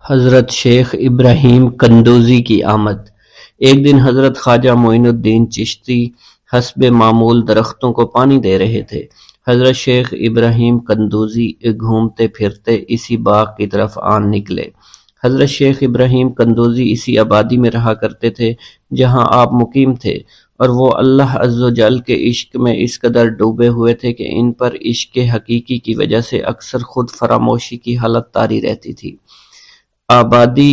حضرت شیخ ابراہیم قندوزی کی آمد۔ ایک دن حضرت خواجہ معین الدین چشتی حسب معمول درختوں کو پانی دے رہے تھے۔ حضرت شیخ ابراہیم قندوزی گھومتے پھرتے اسی باغ کی طرف آن نکلے۔ حضرت شیخ ابراہیم قندوزی اسی آبادی میں رہا کرتے تھے جہاں آپ مقیم تھے، اور وہ اللہ عز و جل کے عشق میں اس قدر ڈوبے ہوئے تھے کہ ان پر عشق حقیقی کی وجہ سے اکثر خود فراموشی کی حالت طاری رہتی تھی۔ آبادی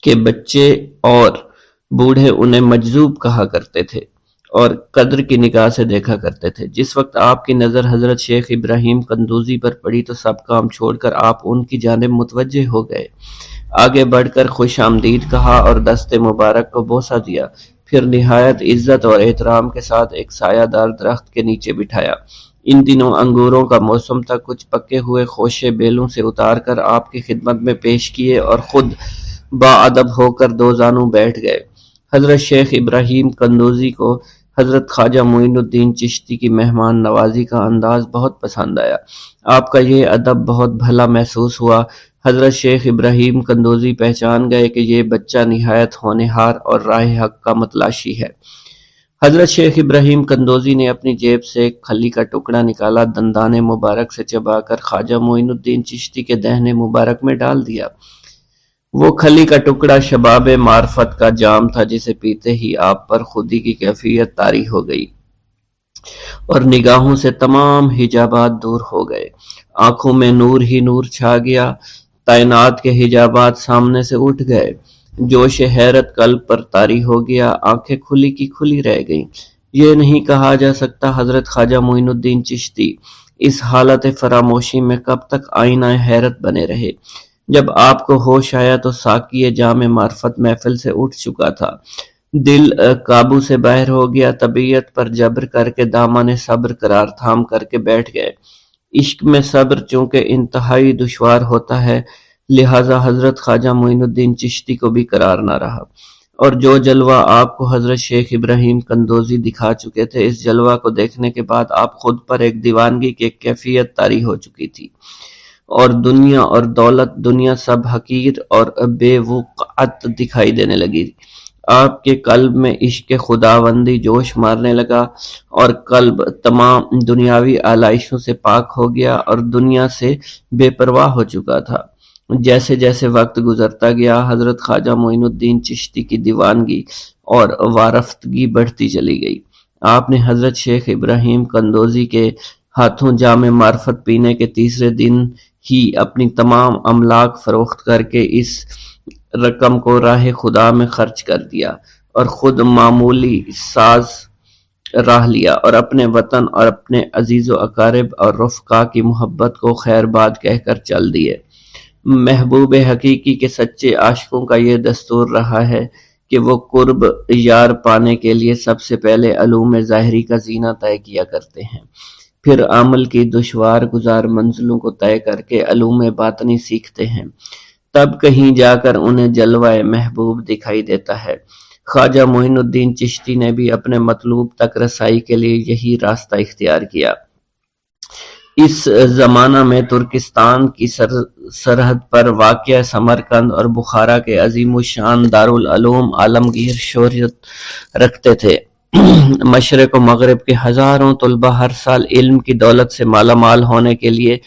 کے بچے اور بوڑھے انہیں مجذوب کہا کرتے تھے اور قدر کی نگاہ سے دیکھا کرتے تھے۔ جس وقت آپ کی نظر حضرت شیخ ابراہیم قندوزی پر پڑی تو سب کام چھوڑ کر آپ ان کی جانب متوجہ ہو گئے۔ آگے بڑھ کر خوش آمدید کہا اور دست مبارک کو بوسہ دیا، پھر نہایت عزت اور احترام کے ساتھ ایک سایہ دار درخت کے نیچے بٹھایا۔ ان دنوں انگوروں کا موسم تھا، کچھ پکے ہوئے خوشے بیلوں سے اتار کر آپ کی خدمت میں پیش کیے اور خود باادب ہو کر دو زانوں بیٹھ گئے۔ حضرت شیخ ابراہیم قندوزی کو حضرت خواجہ معین الدین چشتی کی مہمان نوازی کا انداز بہت پسند آیا۔ آپ کا یہ ادب بہت بھلا محسوس ہوا۔ حضرت شیخ ابراہیم قندوزی پہچان گئے کہ یہ بچہ نہایت ہونہار اور راہ حق کا متلاشی ہے۔ حضرت شیخ ابراہیم قندوزی نے اپنی جیب سے ایک کھلی کا ٹکڑا نکالا، دندان مبارک سے چبا کر خواجہ معین الدین چشتی کے دہنے مبارک میں ڈال دیا۔ وہ کھلی کا ٹکڑا شباب معرفت کا جام تھا جسے پیتے ہی آپ پر خودی کی کیفیت طاری ہو گئی اور نگاہوں سے تمام حجابات دور ہو گئے۔ آنکھوں میں نور ہی نور چھا گیا، تعینات کے حجابات سامنے سے اٹھ گئے، جوش حیرت قلب پر طاری ہو گیا، آنکھیں کھلی کی کھلی رہ گئیں۔ یہ نہیں کہا جا سکتا حضرت خواجہ معین الدین چشتی اس حالت فراموشی میں کب تک آئینہ حیرت بنے رہے۔ جب آپ کو ہوش آیا تو ساقی جام معرفت محفل سے اٹھ چکا تھا، دل قابو سے باہر ہو گیا، طبیعت پر جبر کر کے دامن صبر قرار تھام کر کے بیٹھ گئے۔ عشق میں صبر چونکہ انتہائی دشوار ہوتا ہے، لہٰذا حضرت خواجہ معین الدین چشتی کو بھی قرار نہ رہا، اور جو جلوہ آپ کو حضرت شیخ ابراہیم قندوزی دکھا چکے تھے، اس جلوہ کو دیکھنے کے بعد آپ خود پر ایک دیوانگی کی ایک کیفیت طاری ہو چکی تھی، اور دنیا اور دولت، دنیا سب حقیر اور بے وقعت دکھائی دینے لگی۔ آپ کے قلب میں عشق خداوندی جوش مارنے لگا اور قلب تمام دنیاوی آلائشوں سے پاک ہو گیا اور دنیا سے بے پرواہ ہو چکا تھا۔ جیسے جیسے وقت گزرتا گیا، حضرت خواجہ معین الدین چشتی کی دیوانگی اور وارفتگی بڑھتی چلی گئی۔ آپ نے حضرت شیخ ابراہیم قندوزی کے ہاتھوں جام معرفت پینے کے تیسرے دن ہی اپنی تمام املاک فروخت کر کے اس رقم کو راہ خدا میں خرچ کر دیا اور خود معمولی ساز راہ لیا اور اپنے وطن اور اپنے عزیز و اقارب اور رفقا کی محبت کو خیر باد کہہ کر چل دیے۔ محبوب حقیقی کے سچے عاشقوں کا یہ دستور رہا ہے کہ وہ قرب یار پانے کے لیے سب سے پہلے علوم ظاہری کا زینہ طے کیا کرتے ہیں، پھر عمل کی دشوار گزار منزلوں کو طے کر کے علوم باطنی سیکھتے ہیں، تب کہیں جا کر انہیں جلوہ محبوب دکھائی دیتا ہے۔ خواجہ معین الدین چشتی نے بھی اپنے مطلوب تک رسائی کے لیے یہی راستہ اختیار کیا۔ اس زمانہ میں ترکستان کی سرحد پر واقع سمرقند اور بخارا کے عظیم الشان دارالعلوم عالمگیر شہرت رکھتے تھے۔ مشرق و مغرب کے ہزاروں طلبہ ہر سال علم کی دولت سے مالا مال ہونے کے لیے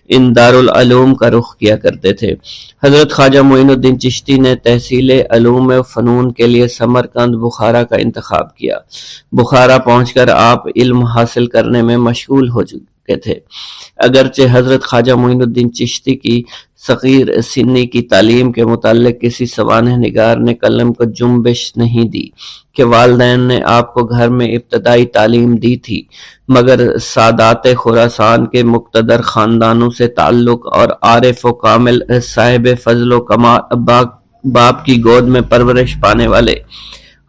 ان دارالعلوم کا رخ کیا کرتے تھے۔ حضرت خواجہ معین الدین چشتی نے تحصیل علوم و فنون کے لیے سمرقند بخارا کا انتخاب کیا۔ بخارا پہنچ کر آپ علم حاصل کرنے میں مشغول ہو چکے تھے، اگرچہ حضرت خواجہ معین الدین چشتی کی صغیر سنی کی تعلیم کے متعلق کسی سوانح نگار نے قلم کو جنبش نہیں دی کہ والدین نے آپ کو گھر میں ابتدائی تعلیم دی تھی، مگر سادات خراسان کے مقتدر خاندانوں سے تعلق اور عارف و کامل صاحب فضل و کمال باپ کی گود میں پرورش پانے والے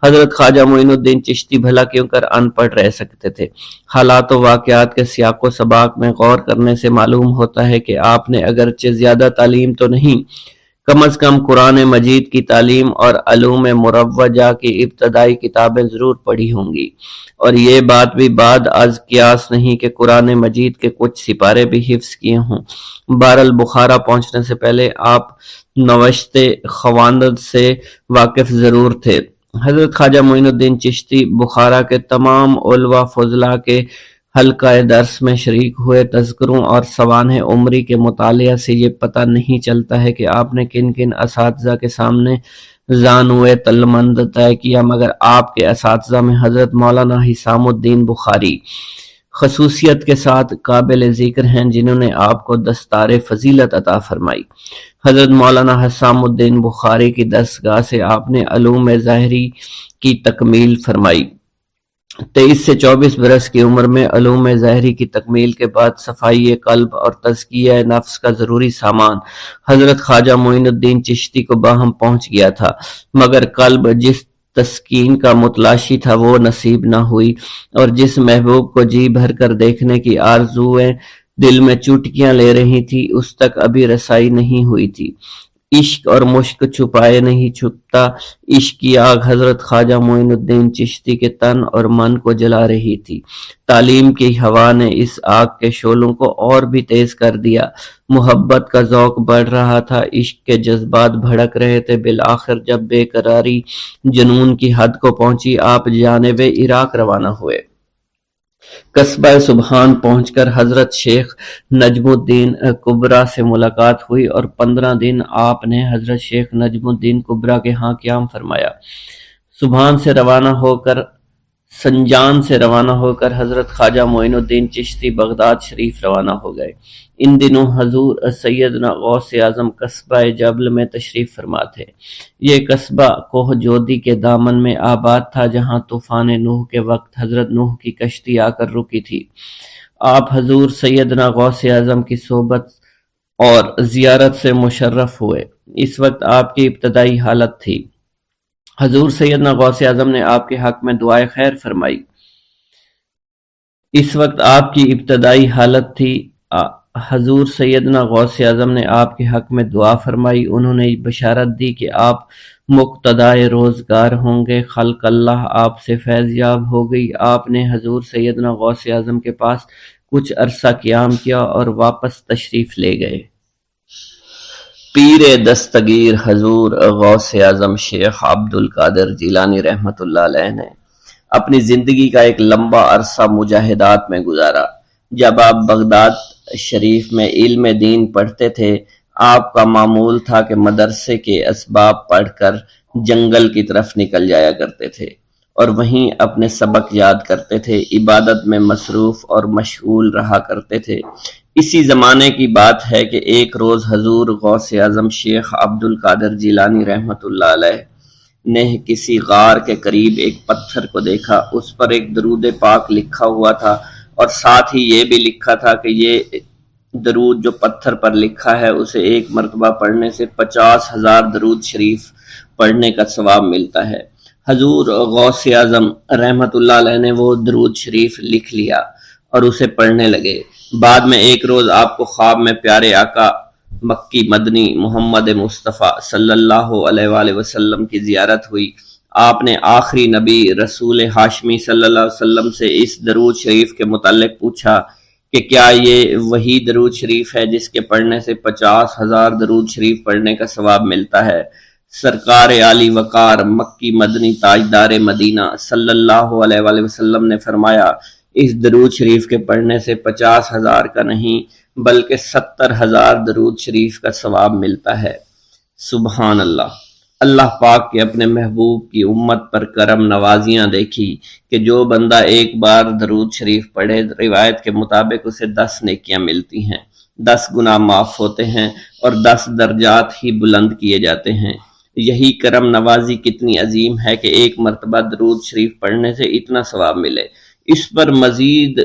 حضرت خواجہ معین الدین چشتی بھلا کیوں کر ان پڑھ رہ سکتے تھے۔ حالات و واقعات کے سیاق و سباق میں غور کرنے سے معلوم ہوتا ہے کہ آپ نے اگرچہ زیادہ تعلیم تو نہیں، کم از کم قرآن مجید کی تعلیم اور علوم مروجہ کی ابتدائی کتابیں ضرور پڑھی ہوں گی، اور یہ بات بھی بعد از قیاس نہیں کہ قرآن مجید کے کچھ سپارے بھی حفظ کیے ہوں۔ بہرحال بخارا پہنچنے سے پہلے آپ نوشت خواندند سے واقف ضرور تھے۔ حضرت خواجہ معین الدین چشتی بخارا کے تمام علماء فضلاء کے حلقہ درس میں شریک ہوئے۔ تذکروں اور سوانح عمری کے مطالعہ سے یہ پتہ نہیں چلتا ہے کہ آپ نے کن کن اساتذہ کے سامنے زانوئے تلمند طے کیا، مگر آپ کے اساتذہ میں حضرت مولانا حسام الدین بخاری خصوصیت کے ساتھ قابل ذکر ہیں، جنہوں نے آپ کو دستار فضیلت عطا فرمائی۔ حضرت مولانا حسام الدین بخاری کی دستگاہ سے آپ نے علوم ظاہری کی تکمیل فرمائی۔ 23 سے 24 برس کی عمر میں علوم ظاہری کی تکمیل کے بعد صفائی قلب اور تزکیہ نفس کا ضروری سامان حضرت خواجہ معین الدین چشتی کو باہم پہنچ گیا تھا، مگر قلب جس تسکین کا متلاشی تھا وہ نصیب نہ ہوئی، اور جس محبوب کو جی بھر کر دیکھنے کی آرزویں دل میں چوٹکیاں لے رہی تھی اس تک ابھی رسائی نہیں ہوئی تھی۔ عشق اور مشک چھپائے نہیں چھپتا، عشق کی آگ حضرت خواجہ معین الدین چشتی کے تن اور من کو جلا رہی تھی۔ تعلیم کی ہوا نے اس آگ کے شعلوں کو اور بھی تیز کر دیا، محبت کا ذوق بڑھ رہا تھا، عشق کے جذبات بھڑک رہے تھے۔ بالآخر جب بے قراری جنون کی حد کو پہنچی، آپ جانب عراق روانہ ہوئے۔ قصبہ سبحان پہنچ کر حضرت شیخ نجم الدین کبرا سے ملاقات ہوئی، اور 15 دن آپ نے حضرت شیخ نجم الدین کبرا کے ہاں قیام فرمایا۔ سبحان سے روانہ ہو کر حضرت خواجہ معین الدین چشتی بغداد شریف روانہ ہو گئے۔ ان دنوں حضور سیدنا غوث اعظم قصبہ جبل میں تشریف فرما تھے۔ یہ قصبہ کوہ جودی کے دامن میں آباد تھا، جہاں طوفان نوح کے وقت حضرت نوح کی کشتی آ کر رکی تھی۔ آپ حضور سیدنا غوث اعظم کی صحبت اور زیارت سے مشرف ہوئے۔ اس وقت آپ کی ابتدائی حالت تھی۔ حضور سیدنا غوث اعظم نے آپ کے حق میں دعائے خیر فرمائی۔ اس وقت آپ کی ابتدائی حالت تھی۔ حضور سیدنا غوث اعظم نے آپ کے حق میں دعا فرمائی۔ انہوں نے بشارت دی کہ آپ مقتدائے روزگار ہوں گے۔ خلق اللہ آپ سے فیض یاب ہو گئی۔ آپ نے حضور سیدنا غوث اعظم کے پاس کچھ عرصہ قیام کیا اور واپس تشریف لے گئے۔ پیر دستگیر حضور غوث اعظم شیخ عبد القادر جیلانی رحمۃ اللہ علیہ نے اپنی زندگی کا ایک لمبا عرصہ مجاہدات میں گزارا۔ جب آپ بغداد شریف میں علم دین پڑھتے تھے، آپ کا معمول تھا کہ مدرسے کے اسباب پڑھ کر جنگل کی طرف نکل جایا کرتے تھے اور وہیں اپنے سبق یاد کرتے تھے، عبادت میں مصروف اور مشغول رہا کرتے تھے۔ اسی زمانے کی بات ہے کہ ایک روز حضور غوث اعظم شیخ عبد القادر جیلانی رحمۃ اللہ علیہ نے کسی غار کے قریب ایک پتھر کو دیکھا۔ اس پر ایک درود پاک لکھا ہوا تھا، اور ساتھ ہی یہ بھی لکھا تھا کہ یہ درود جو پتھر پر لکھا ہے اسے ایک مرتبہ پڑھنے سے 50,000 درود شریف پڑھنے کا ثواب ملتا ہے۔ حضور غوث اعظم رحمۃ اللہ علیہ نے وہ درود شریف لکھ لیا اور اسے پڑھنے لگے۔ بعد میں ایک روز آپ کو خواب میں پیارے آقا مکی مدنی محمد مصطفیٰ صلی اللہ علیہ وآلہ وسلم کی زیارت ہوئی۔ آپ نے آخری نبی رسول ہاشمی صلی اللہ علیہ وسلم سے اس درود شریف کے متعلق پوچھا کہ کیا یہ وہی درود شریف ہے جس کے پڑھنے سے 50,000 درود شریف پڑھنے کا ثواب ملتا ہے؟ سرکار عالی وقار مکی مدنی تاجدار مدینہ صلی اللہ علیہ وآلہ وسلم نے فرمایا، اس درود شریف کے پڑھنے سے 50,000 کا نہیں بلکہ 70,000 درود شریف کا ثواب ملتا ہے۔ سبحان اللہ۔ اللہ پاک کے اپنے محبوب کی امت پر کرم نوازیاں دیکھی کہ جو بندہ ایک بار درود شریف پڑھے، روایت کے مطابق اسے 10 نیکیاں ملتی ہیں، 10 گناہ معاف ہوتے ہیں اور 10 درجات ہی بلند کیے جاتے ہیں۔ یہی کرم نوازی کتنی عظیم ہے کہ ایک مرتبہ درود شریف پڑھنے سے اتنا ثواب ملے۔ اس پر مزید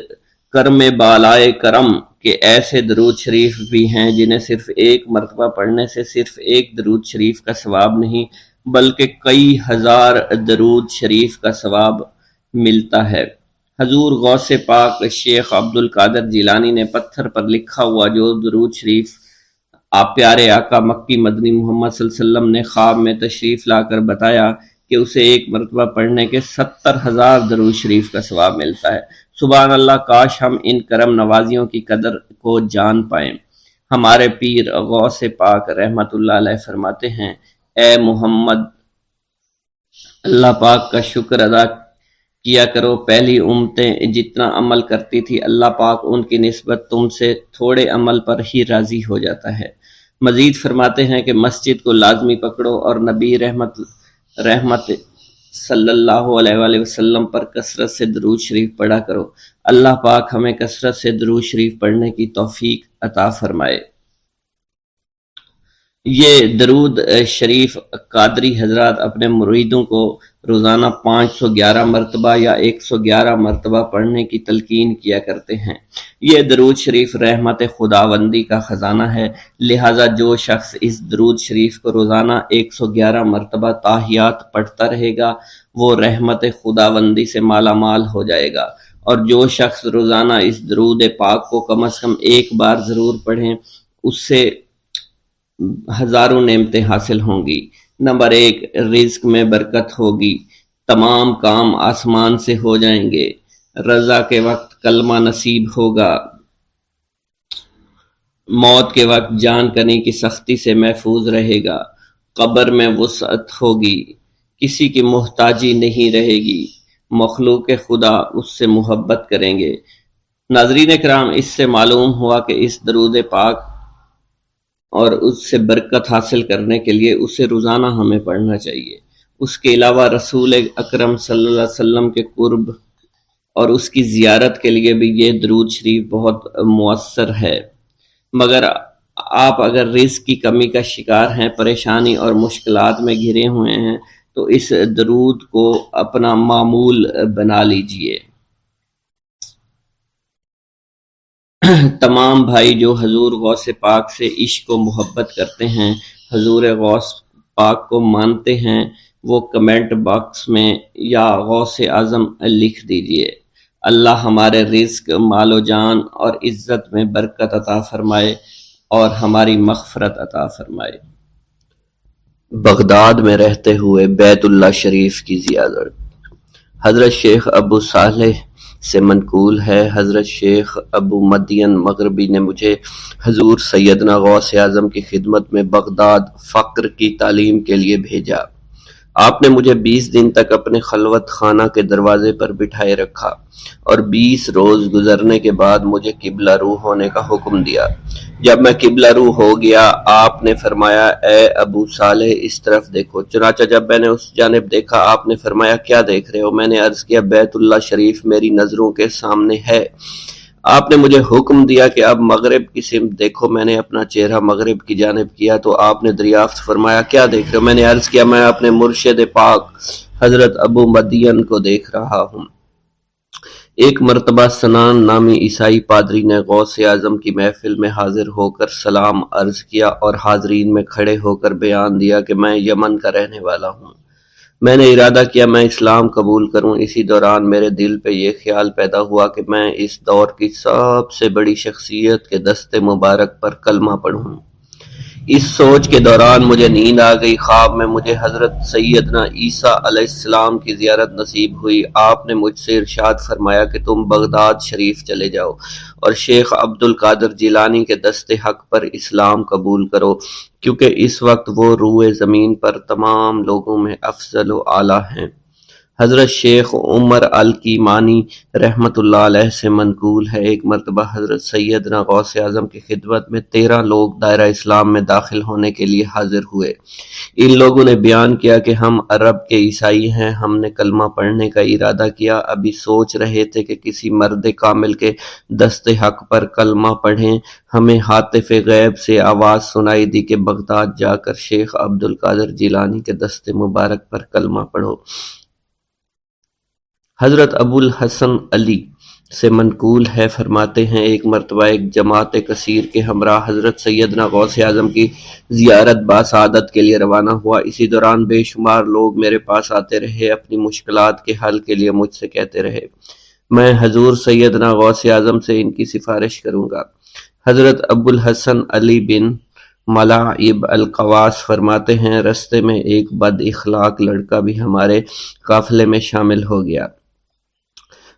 کرم بالائے کرم کہ ایسے درود شریف بھی ہیں جنہیں صرف ایک مرتبہ پڑھنے سے صرف ایک درود شریف کا ثواب نہیں بلکہ کئی ہزار درود شریف کا ثواب ملتا ہے۔ حضور غوث پاک شیخ عبد القادر جیلانی نے پتھر پر لکھا ہوا جو درود شریف آپ پیارے آقا مکی مدنی محمد صلی اللہ علیہ وسلم نے خواب میں تشریف لا کر بتایا کہ اسے ایک مرتبہ پڑھنے کے 70,000 درود شریف کا ثواب ملتا ہے۔ سبحان اللہ، کاش ہم ان کرم نوازیوں کی قدر کو جان پائیں۔ ہمارے پیر غوث پاک رحمت اللہ علیہ فرماتے ہیں، اے محمد، اللہ پاک کا شکر ادا کیا کرو۔ پہلی امتیں جتنا عمل کرتی تھی، اللہ پاک ان کی نسبت تم سے تھوڑے عمل پر ہی راضی ہو جاتا ہے۔ مزید فرماتے ہیں کہ مسجد کو لازمی پکڑو اور نبی رحمت صلی اللہ علیہ وآلہ وسلم پر کثرت سے درود شریف پڑھا کرو۔ اللہ پاک ہمیں کثرت سے درود شریف پڑھنے کی توفیق عطا فرمائے۔ یہ درود شریف قادری حضرات اپنے مریدوں کو روزانہ 511 مرتبہ یا 111 مرتبہ پڑھنے کی تلقین کیا کرتے ہیں۔ یہ درود شریف رحمت خداوندی کا خزانہ ہے، لہٰذا جو شخص اس درود شریف کو روزانہ 111 مرتبہ تاحیات پڑھتا رہے گا وہ رحمت خداوندی سے مالا مال ہو جائے گا، اور جو شخص روزانہ اس درود پاک کو کم از کم ایک بار ضرور پڑھیں اس سے ہزاروں نعمتیں حاصل ہوں گی۔ نمبر 1، رزق میں برکت ہوگی، تمام کام آسمان سے ہو جائیں گے، رضا کے وقت کلمہ نصیب ہوگا، موت کے وقت جان کنی کی سختی سے محفوظ رہے گا، قبر میں وسعت ہوگی، کسی کی محتاجی نہیں رہے گی، مخلوق خدا اس سے محبت کریں گے۔ ناظرین کرام، اس سے معلوم ہوا کہ اس درود پاک اور اس سے برکت حاصل کرنے کے لیے اسے روزانہ ہمیں پڑھنا چاہیے۔ اس کے علاوہ رسول اکرم صلی اللہ علیہ وسلم کے قرب اور اس کی زیارت کے لیے بھی یہ درود شریف بہت مؤثر ہے۔ مگر آپ اگر رزق کی کمی کا شکار ہیں، پریشانی اور مشکلات میں گھرے ہوئے ہیں تو اس درود کو اپنا معمول بنا لیجئے۔ تمام بھائی جو حضور غوث پاک سے عشق و محبت کرتے ہیں، حضور غوث پاک کو مانتے ہیں، وہ کمنٹ باکس میں یا غوث اعظم لکھ دیجئے۔ اللہ ہمارے رزق، مال و جان اور عزت میں برکت عطا فرمائے اور ہماری مغفرت عطا فرمائے۔ بغداد میں رہتے ہوئے بیت اللہ شریف کی زیارت۔ حضرت شیخ ابو صالح سے منقول ہے، حضرت شیخ ابو مدین مغربی نے مجھے حضور سیدنا غوث اعظم کی خدمت میں بغداد فقر کی تعلیم کے لیے بھیجا۔ آپ نے مجھے 20 دن تک اپنے خلوت خانہ کے دروازے پر بٹھائے رکھا اور 20 روز گزرنے کے بعد مجھے قبلہ رو ہونے کا حکم دیا۔ جب میں قبلہ رو ہو گیا، آپ نے فرمایا، اے ابو صالح اس طرف دیکھو۔ چنانچہ جب میں نے اس جانب دیکھا، آپ نے فرمایا، کیا دیکھ رہے ہو؟ میں نے عرض کیا، بیت اللہ شریف میری نظروں کے سامنے ہے۔ آپ نے مجھے حکم دیا کہ اب مغرب کی سمت دیکھو۔ میں نے اپنا چہرہ مغرب کی جانب کیا تو آپ نے دریافت فرمایا، کیا دیکھ رہے ہو؟ میں نے عرض کیا، میں اپنے مرشد پاک حضرت ابو مدین کو دیکھ رہا ہوں۔ ایک مرتبہ سنان نامی عیسائی پادری نے غوث اعظم کی محفل میں حاضر ہو کر سلام عرض کیا اور حاضرین میں کھڑے ہو کر بیان دیا کہ میں یمن کا رہنے والا ہوں۔ میں نے ارادہ کیا میں اسلام قبول کروں۔ اسی دوران میرے دل پہ یہ خیال پیدا ہوا کہ میں اس دور کی سب سے بڑی شخصیت کے دست مبارک پر کلمہ پڑھوں۔ اس سوچ کے دوران مجھے نیند آ گئی۔ خواب میں مجھے حضرت سیدنا عیسیٰ علیہ السلام کی زیارت نصیب ہوئی۔ آپ نے مجھ سے ارشاد فرمایا کہ تم بغداد شریف چلے جاؤ اور شیخ عبد القادر جیلانی کے دست حق پر اسلام قبول کرو، کیونکہ اس وقت وہ روئے زمین پر تمام لوگوں میں افضل و اعلیٰ ہیں۔ حضرت شیخ عمر الکیمانی رحمت اللہ علیہ سے منقول ہے، ایک مرتبہ حضرت سیدنا غوث اعظم کی خدمت میں 13 لوگ دائرہ اسلام میں داخل ہونے کے لیے حاضر ہوئے۔ ان لوگوں نے بیان کیا کہ ہم عرب کے عیسائی ہیں، ہم نے کلمہ پڑھنے کا ارادہ کیا، ابھی سوچ رہے تھے کہ کسی مرد کامل کے دست حق پر کلمہ پڑھیں۔ ہمیں ہاتف غیب سے آواز سنائی دی کہ بغداد جا کر شیخ عبد القادر جیلانی کے دست مبارک پر کلمہ پڑھو۔ حضرت ابو الحسن علی سے منقول ہے، فرماتے ہیں ایک مرتبہ ایک جماعت کثیر کے ہمراہ حضرت سیدنا غوث اعظم کی زیارت باسعادت کے لیے روانہ ہوا۔ اسی دوران بے شمار لوگ میرے پاس آتے رہے، اپنی مشکلات کے حل کے لیے مجھ سے کہتے رہے، میں حضور سیدنا غوث اعظم سے ان کی سفارش کروں گا۔ حضرت ابو الحسن علی بن ملاعب القواس فرماتے ہیں رستے میں ایک بد اخلاق لڑکا بھی ہمارے قافلے میں شامل ہو گیا۔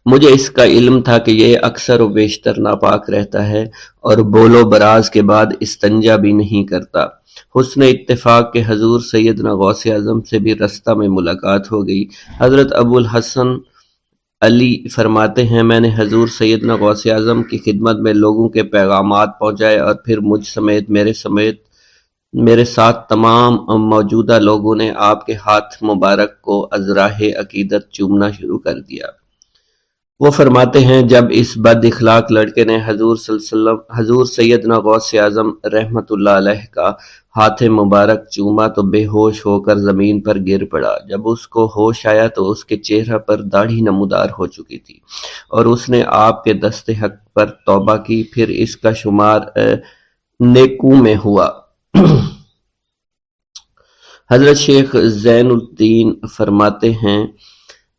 مجھے اس کا علم تھا کہ یہ اکثر و بیشتر ناپاک رہتا ہے اور بول و براز کے بعد استنجا بھی نہیں کرتا۔ حسن اتفاق کے حضور سیدنا غوث اعظم سے بھی رستہ میں ملاقات ہو گئی۔ حضرت ابو الحسن علی فرماتے ہیں میں نے حضور سیدنا غوث اعظم کی خدمت میں لوگوں کے پیغامات پہنچائے اور پھر مجھ سمیت میرے ساتھ تمام موجودہ لوگوں نے آپ کے ہاتھ مبارک کو ازراہ عقیدت چومنا شروع کر دیا۔ وہ فرماتے ہیں جب اس بد اخلاق لڑکے نے حضور صلی اللہ علیہ وسلم حضور سیدنا غوث اعظم رحمۃ اللہ علیہ کا ہاتھ مبارک چوما تو بے ہوش ہو کر زمین پر گر پڑا۔ جب اس کو ہوش آیا تو اس کے چہرہ پر داڑھی نمودار ہو چکی تھی اور اس نے آپ کے دست حق پر توبہ کی، پھر اس کا شمار نیکوں میں ہوا۔ حضرت شیخ زین الدین فرماتے ہیں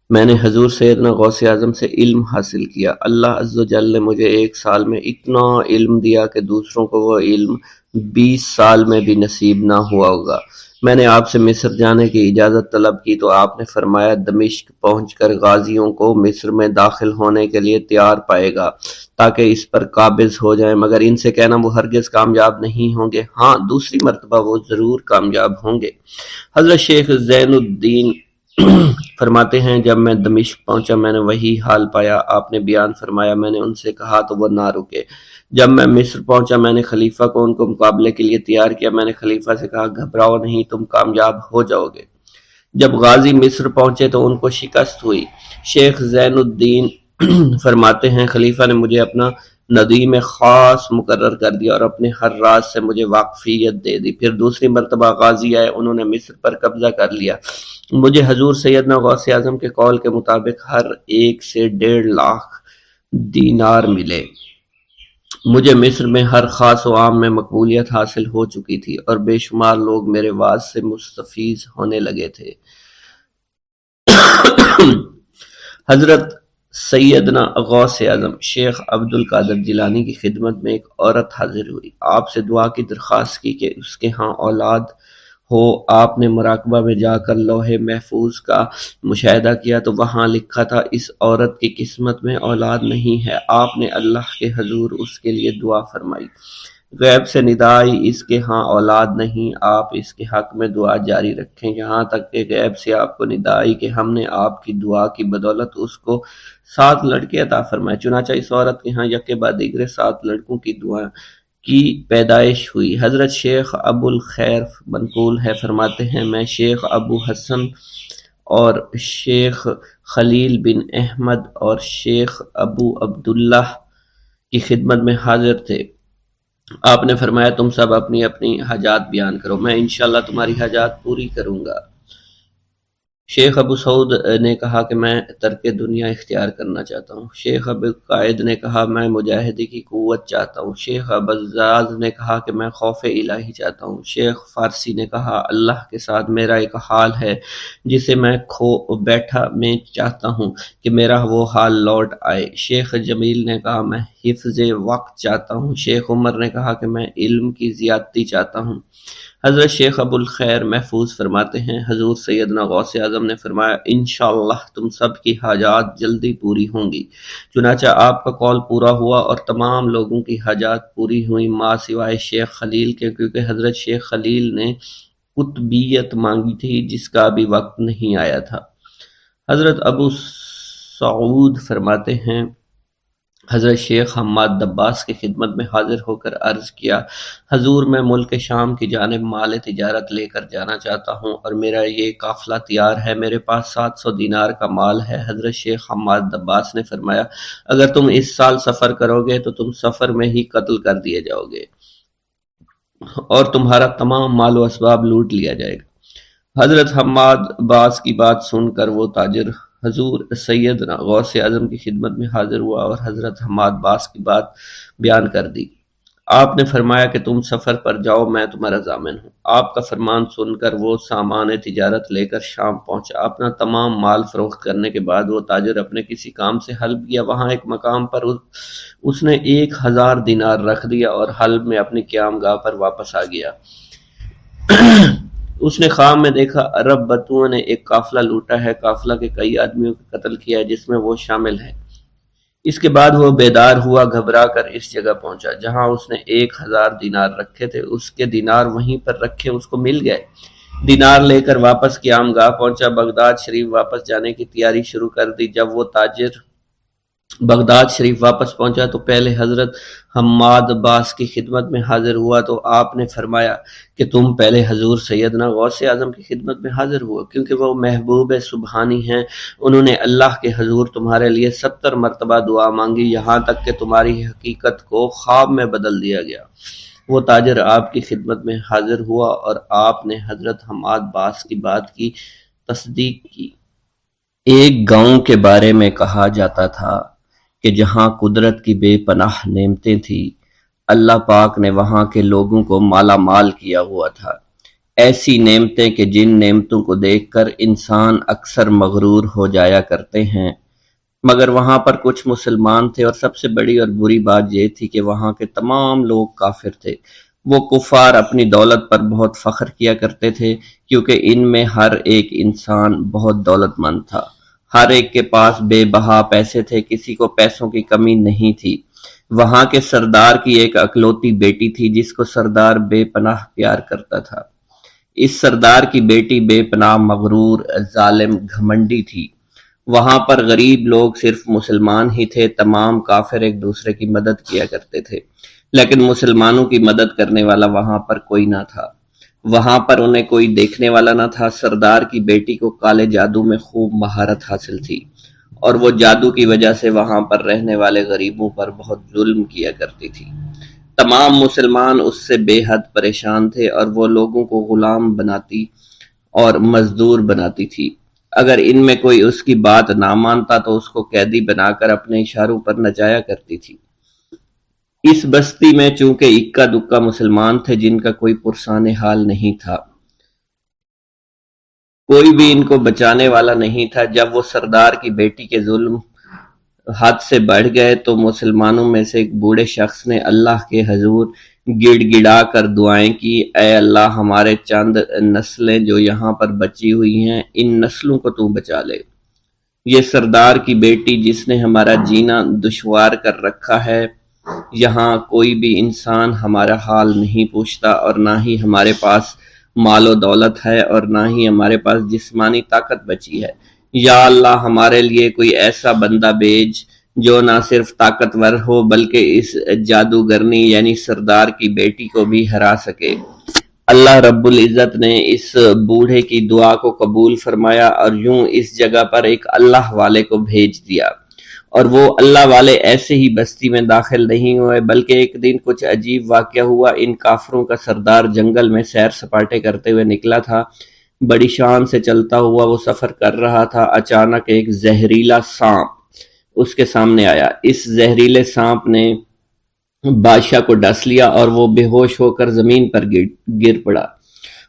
میں نے حضور سیدنا غوث اعظم سے علم حاصل کیا۔ اللہ عز و جل نے مجھے 1 سال میں اتنا علم دیا کہ دوسروں کو وہ علم 20 سال میں بھی نصیب نہ ہوا ہوگا۔ میں نے آپ سے مصر جانے کی اجازت طلب کی تو آپ نے فرمایا دمشق پہنچ کر غازیوں کو مصر میں داخل ہونے کے لیے تیار پائے گا تاکہ اس پر قابض ہو جائیں، مگر ان سے کہنا وہ ہرگز کامیاب نہیں ہوں گے، ہاں دوسری مرتبہ وہ ضرور کامیاب ہوں گے۔ حضرت شیخ زین الدین فرماتے ہیں جب میں دمشق پہنچا میں نے وہی حال پایا۔ آپ نے بیان فرمایا میں نے ان سے کہا تو وہ نہ رکے۔ جب میں مصر پہنچا میں نے خلیفہ کو ان کو مقابلے کے لیے تیار کیا۔ میں نے خلیفہ سے کہا گھبراؤ نہیں، تم کامیاب ہو جاؤ گے۔ جب غازی مصر پہنچے تو ان کو شکست ہوئی۔ شیخ زین الدین فرماتے ہیں خلیفہ نے مجھے اپنا ندیم خاص مقرر کر دیا اور اپنے ہر راز سے مجھے واقفیت دے دی۔ پھر دوسری مرتبہ غازی آئے، انہوں نے مصر پر قبضہ کر لیا۔ مجھے حضور سیدنا غوث اعظم کے قول کے مطابق ہر ایک سے 1.5 لاکھ دینار ملے۔ مجھے مصر میں ہر خاص و عام میں مقبولیت حاصل ہو چکی تھی اور بے شمار لوگ میرے وعظ سے مستفیض ہونے لگے تھے۔ حضرت سیدنا غوث اعظم شیخ عبد القادر جیلانی کی خدمت میں ایک عورت حاضر ہوئی، آپ سے دعا کی درخواست کی کہ اس کے ہاں اولاد ہو۔ آپ نے مراقبہ میں جا کر لوح محفوظ کا مشاہدہ کیا تو وہاں لکھا تھا اس عورت کی قسمت میں اولاد نہیں ہے۔ آپ نے اللہ کے حضور اس کے لیے دعا فرمائی، غیب سے ندا آئی اس کے ہاں اولاد نہیں، آپ اس کے حق میں دعا جاری رکھیں، یہاں تک کہ غیب سے آپ کو ندا آئی کہ ہم نے آپ کی دعا کی بدولت اس کو 7 لڑکے عطا فرمائے۔ چنانچہ اس عورت کے ہاں یکے بعد دیگرے 7 لڑکوں کی دعا کی پیدائش ہوئی۔ حضرت شیخ ابو الخیر منقول ہے فرماتے ہیں میں شیخ ابو حسن اور شیخ خلیل بن احمد اور شیخ ابو عبداللہ کی خدمت میں حاضر تھے۔ آپ نے فرمایا تم سب اپنی اپنی حاجات بیان کرو، میں انشاءاللہ تمہاری حاجات پوری کروں گا۔ شیخ ابو سعود نے کہا کہ میں ترک دنیا اختیار کرنا چاہتا ہوں۔ شیخ ابو قائد نے کہا میں مجاہدی کی قوت چاہتا ہوں۔ شیخ ابوالزاز نے کہا کہ میں خوف الہی چاہتا ہوں۔ شیخ فارسی نے کہا اللہ کے ساتھ میرا ایک حال ہے جسے میں کھو بیٹھا میں چاہتا ہوں کہ میرا وہ حال لوٹ آئے۔ شیخ جمیل نے کہا میں حفظ وقت چاہتا ہوں۔ شیخ عمر نے کہا کہ میں علم کی زیادتی چاہتا ہوں۔ حضرت شیخ ابو الخیر محفوظ فرماتے ہیں حضور سیدنا غوث اعظم نے فرمایا انشاءاللہ تم سب کی حاجات جلدی پوری ہوں گی۔ چنانچہ آپ کا قول پورا ہوا اور تمام لوگوں کی حاجات پوری ہوئیں ماں سوائے شیخ خلیل کے، کیونکہ حضرت شیخ خلیل نے قطبیت مانگی تھی جس کا ابھی وقت نہیں آیا تھا۔ حضرت ابو سعود فرماتے ہیں حضرت شیخ حماد دباس کی خدمت میں حاضر ہو کر عرض کیا حضور میں ملک شام کی جانب مال تجارت لے کر جانا چاہتا ہوں اور میرا یہ قافلہ تیار ہے، میرے پاس 700 دینار کا مال ہے۔ حضرت شیخ حماد دباس نے فرمایا اگر تم اس سال سفر کرو گے تو تم سفر میں ہی قتل کر دیے جاؤ گے اور تمہارا تمام مال و اسباب لوٹ لیا جائے گا۔ حضرت حماد باس کی بات سن کر وہ تاجر حضور سیدنا غوث اعظم کی خدمت میں حاضر ہوا اور حضرت حماد باس کی بات بیان کر دی۔ آپ نے فرمایا کہ تم سفر پر جاؤ، میں تمہارا ضامن ہوں۔ آپ کا فرمان سن کر وہ سامان تجارت لے کر شام پہنچا۔ اپنا تمام مال فروخت کرنے کے بعد وہ تاجر اپنے کسی کام سے حلب گیا۔ وہاں ایک مقام پر اس نے 1000 دینار رکھ دیا اور حلب میں اپنی قیام گاہ پر واپس آ گیا۔ اس نے خواب میں دیکھا عرب بتوؤں نے ایک قافلہ لوٹا ہے، قافلہ کے کئی آدمیوں کو قتل کیا ہے جس میں وہ شامل ہے۔ اس کے بعد وہ بیدار ہوا، گھبرا کر اس جگہ پہنچا جہاں اس نے 1000 دینار رکھے تھے۔ اس کے دینار وہیں پر رکھے اس کو مل گئے۔ دینار لے کر واپس قیام گاہ پہنچا، بغداد شریف واپس جانے کی تیاری شروع کر دی۔ جب وہ تاجر بغداد شریف واپس پہنچا تو پہلے حضرت حماد عباس کی خدمت میں حاضر ہوا تو آپ نے فرمایا کہ تم پہلے حضور سیدنا غوث اعظم کی خدمت میں حاضر ہوا، کیونکہ وہ محبوب سبحانی ہیں۔ انہوں نے اللہ کے حضور تمہارے لیے 70 مرتبہ دعا مانگی، یہاں تک کہ تمہاری حقیقت کو خواب میں بدل دیا گیا۔ وہ تاجر آپ کی خدمت میں حاضر ہوا اور آپ نے حضرت حماد عباس کی بات کی تصدیق کی۔ ایک گاؤں کے بارے میں کہا جاتا تھا کہ جہاں قدرت کی بے پناہ نعمتیں تھیں، اللہ پاک نے وہاں کے لوگوں کو مالا مال کیا ہوا تھا۔ ایسی نعمتیں کہ جن نعمتوں کو دیکھ کر انسان اکثر مغرور ہو جایا کرتے ہیں، مگر وہاں پر کچھ مسلمان تھے، اور سب سے بڑی اور بری بات یہ تھی کہ وہاں کے تمام لوگ کافر تھے۔ وہ کفار اپنی دولت پر بہت فخر کیا کرتے تھے، کیونکہ ان میں ہر ایک انسان بہت دولت مند تھا۔ ہر ایک کے پاس بے بہا پیسے تھے، کسی کو پیسوں کی کمی نہیں تھی۔ وہاں کے سردار کی ایک اکلوتی بیٹی تھی جس کو سردار بے پناہ پیار کرتا تھا۔ اس سردار کی بیٹی بے پناہ مغرور، ظالم، گھمنڈی تھی۔ وہاں پر غریب لوگ صرف مسلمان ہی تھے، تمام کافر ایک دوسرے کی مدد کیا کرتے تھے، لیکن مسلمانوں کی مدد کرنے والا وہاں پر کوئی نہ تھا۔ وہاں پر انہیں کوئی دیکھنے والا نہ تھا۔ سردار کی بیٹی کو کالے جادو میں خوب مہارت حاصل تھی، اور وہ جادو کی وجہ سے وہاں پر رہنے والے غریبوں پر بہت ظلم کیا کرتی تھی۔ تمام مسلمان اس سے بے حد پریشان تھے، اور وہ لوگوں کو غلام بناتی اور مزدور بناتی تھی۔ اگر ان میں کوئی اس کی بات نہ مانتا تو اس کو قیدی بنا کر اپنے اشاروں پر نچایا کرتی تھی۔ اس بستی میں چونکہ اکا دکا مسلمان تھے جن کا کوئی پرسان حال نہیں تھا، کوئی بھی ان کو بچانے والا نہیں تھا۔ جب وہ سردار کی بیٹی کے ظلم حد سے بڑھ گئے تو مسلمانوں میں سے ایک بوڑھے شخص نے اللہ کے حضور گڑ گڑا کر دعائیں کی، اے اللہ، ہمارے چند نسلیں جو یہاں پر بچی ہوئی ہیں، ان نسلوں کو تو بچا لے۔ یہ سردار کی بیٹی جس نے ہمارا جینا دشوار کر رکھا ہے، یہاں کوئی بھی انسان ہمارا حال نہیں پوچھتا، اور نہ ہی ہمارے پاس مال و دولت ہے، اور نہ ہی ہمارے پاس جسمانی طاقت بچی ہے۔ یا اللہ، ہمارے لیے کوئی ایسا بندہ بھیج جو نہ صرف طاقتور ہو بلکہ اس جادوگرنی یعنی سردار کی بیٹی کو بھی ہرا سکے۔ اللہ رب العزت نے اس بوڑھے کی دعا کو قبول فرمایا، اور یوں اس جگہ پر ایک اللہ والے کو بھیج دیا، اور وہ اللہ والے ایسے ہی بستی میں داخل نہیں ہوئے، بلکہ ایک دن کچھ عجیب واقعہ ہوا۔ ان کافروں کا سردار جنگل میں سیر سپاٹے کرتے ہوئے نکلا تھا، بڑی شان سے چلتا ہوا وہ سفر کر رہا تھا۔ اچانک ایک زہریلا سانپ اس کے سامنے آیا۔ اس زہریلے سانپ نے بادشاہ کو ڈس لیا، اور وہ بے ہوش ہو کر زمین پر گر پڑا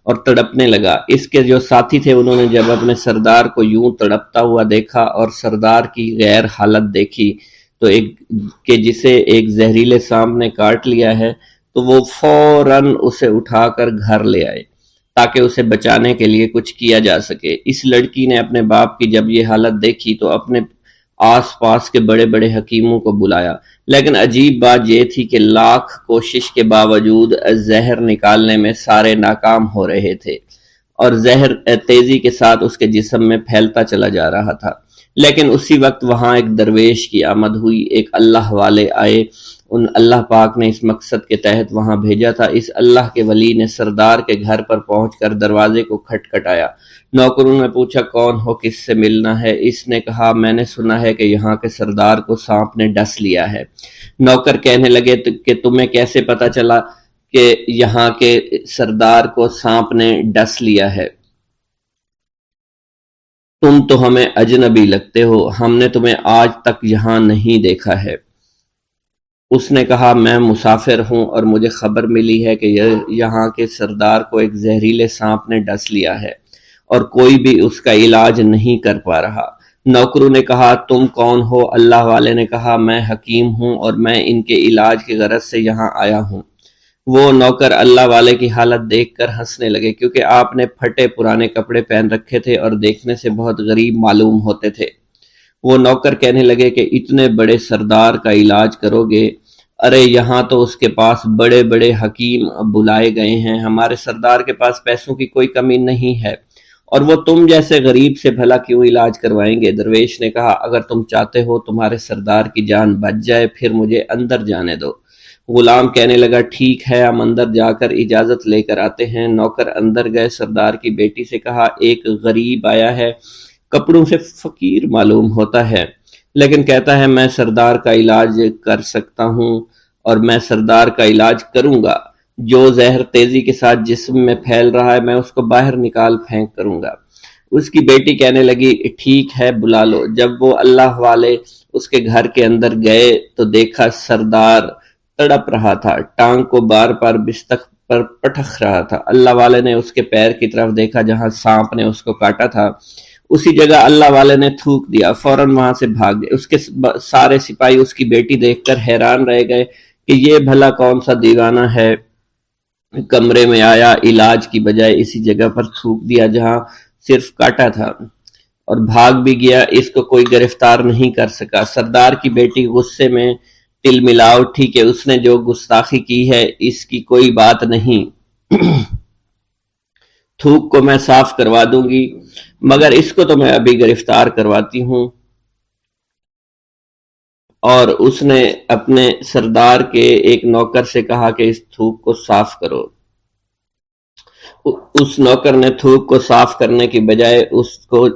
اور تڑپنے لگا۔ اس کے جو ساتھی تھے انہوں نے جب اپنے سردار کو یوں تڑپتا ہوا دیکھا اور سردار کی غیر حالت دیکھی تو کہ جسے ایک زہریلے سانپ نے کاٹ لیا ہے، تو وہ فوراً اسے اٹھا کر گھر لے آئے تاکہ اسے بچانے کے لیے کچھ کیا جا سکے۔ اس لڑکی نے اپنے باپ کی جب یہ حالت دیکھی تو اپنے آس پاس کے بڑے بڑے حکیموں کو بلایا، لیکن عجیب بات یہ تھی کہ لاکھ کوشش کے باوجود زہر نکالنے میں سارے ناکام ہو رہے تھے، اور زہر تیزی کے ساتھ اس کے جسم میں پھیلتا چلا جا رہا تھا۔ لیکن اسی وقت وہاں ایک درویش کی آمد ہوئی، ایک اللہ والے آئے، ان اللہ پاک نے اس مقصد کے تحت وہاں بھیجا تھا۔ اس اللہ کے ولی نے سردار کے گھر پر پہنچ کر دروازے کو کھٹکھٹایا۔ نوکروں نے پوچھا کون ہو، کس سے ملنا ہے؟ اس نے کہا میں نے سنا ہے کہ یہاں کے سردار کو سانپ نے ڈس لیا ہے۔ نوکر کہنے لگے کہ تمہیں کیسے پتا چلا کہ یہاں کے سردار کو سانپ نے ڈس لیا ہے؟ تم تو ہمیں اجنبی لگتے ہو، ہم نے تمہیں آج تک یہاں نہیں دیکھا ہے۔ اس نے کہا میں مسافر ہوں اور مجھے خبر ملی ہے کہ یہاں کے سردار کو ایک زہریلے سانپ نے ڈس لیا ہے اور کوئی بھی اس کا علاج نہیں کر پا رہا۔ نوکروں نے کہا تم کون ہو؟ اللہ والے نے کہا میں حکیم ہوں اور میں ان کے علاج کی غرض سے یہاں آیا ہوں۔ وہ نوکر اللہ والے کی حالت دیکھ کر ہنسنے لگے کیونکہ آپ نے پھٹے پرانے کپڑے پہن رکھے تھے اور دیکھنے سے بہت غریب معلوم ہوتے تھے۔ وہ نوکر کہنے لگے کہ اتنے بڑے سردار کا علاج کرو گے؟ ارے یہاں تو اس کے پاس بڑے بڑے حکیم بلائے گئے ہیں، ہمارے سردار کے پاس پیسوں کی کوئی کمی نہیں ہے، اور وہ تم جیسے غریب سے بھلا کیوں علاج کروائیں گے؟ درویش نے کہا اگر تم چاہتے ہو تمہارے سردار کی جان بچ جائے پھر مجھے اندر جانے دو۔ غلام کہنے لگا ٹھیک ہے ہم اندر جا کر اجازت لے کر آتے ہیں۔ نوکر اندر گئے، سردار کی بیٹی سے کہا ایک غریب آیا ہے، کپڑوں سے فقیر معلوم ہوتا ہے لیکن کہتا ہے میں سردار کا علاج کر سکتا ہوں اور میں سردار کا علاج کروں گا۔ جو زہر تیزی کے ساتھ جسم میں پھیل رہا ہے میں اس کو باہر نکال پھینک کروں گا۔ اس کی بیٹی کہنے لگی ٹھیک ہے بلا لو۔ جب وہ اللہ والے اس کے گھر کے اندر گئے تو دیکھا سردار تڑپ رہا تھا، ٹانگ کو بار بار بستر پر پٹخ رہا تھا۔ اللہ والے نے اس کے پیر کی طرف دیکھا جہاں سانپ نے اس کو کاٹا تھا، اسی جگہ اللہ والے نے تھوک دیا، فوراً وہاں سے بھاگ گئے۔ اس کے سارے سپاہی اس کی بیٹی دیکھ کر حیران رہ گئے کہ یہ بھلا کون سا دیوانہ ہے، کمرے میں آیا علاج کی بجائے اسی جگہ پر تھوک دیا جہاں صرف کاٹا تھا اور بھاگ بھی گیا، اس کو کوئی گرفتار نہیں کر سکا۔ سردار کی بیٹی غصے میں ٹل ملا اٹھی کہ اس نے جو گستاخی کی ہے اس کی کوئی بات نہیں، تھوک کو میں صاف کروا دوں گی مگر اس کو تو میں ابھی گرفتار کرواتی ہوں۔ اور اس نے اپنے سردار کے ایک نوکر سے کہا کہ اس تھوک کو صاف کرو۔ اس نوکر نے تھوک کو صاف کرنے کی بجائے اس کو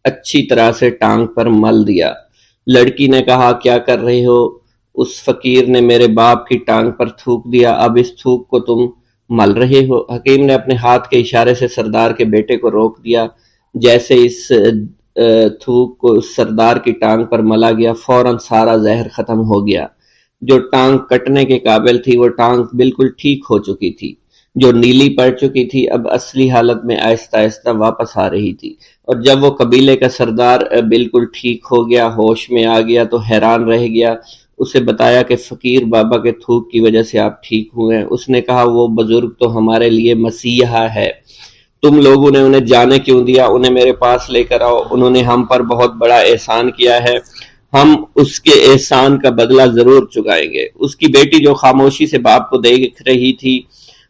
اچھی طرح سے ٹانگ پر مل دیا۔ لڑکی نے کہا کیا کر رہی ہو؟ اس فقیر نے میرے باپ کی ٹانگ پر تھوک دیا، اب اس تھوک کو تم مل رہے ہو؟ حکیم نے اپنے ہاتھ کے اشارے سے سردار کے بیٹے کو روک دیا۔ جیسے اس تھوک کو سردار کی ٹانگ پر ملا گیا فوراً سارا زہر ختم ہو گیا۔ جو ٹانگ کٹنے کے قابل تھی وہ ٹانگ بالکل ٹھیک ہو چکی تھی، جو نیلی پڑ چکی تھی اب اصلی حالت میں آہستہ آہستہ واپس آ رہی تھی، اور جب وہ قبیلے کا سردار بالکل ٹھیک ہو گیا، ہوش میں آ گیا تو حیران رہ گیا۔ اسے بتایا کہ فقیر بابا کے تھوک کی وجہ سے آپ ٹھیک ہوئے ہیں۔ اس نے کہا وہ بزرگ تو ہمارے لیے مسیحا ہے، تم لوگوں نے انہیں جانے کیوں دیا؟ انہیں میرے پاس لے کر آؤ، انہوں نے ہم پر بہت بڑا احسان کیا ہے، ہم اس کے احسان کا بدلہ ضرور چکائیں گے۔ اس کی بیٹی جو خاموشی سے باپ کو دیکھ رہی تھی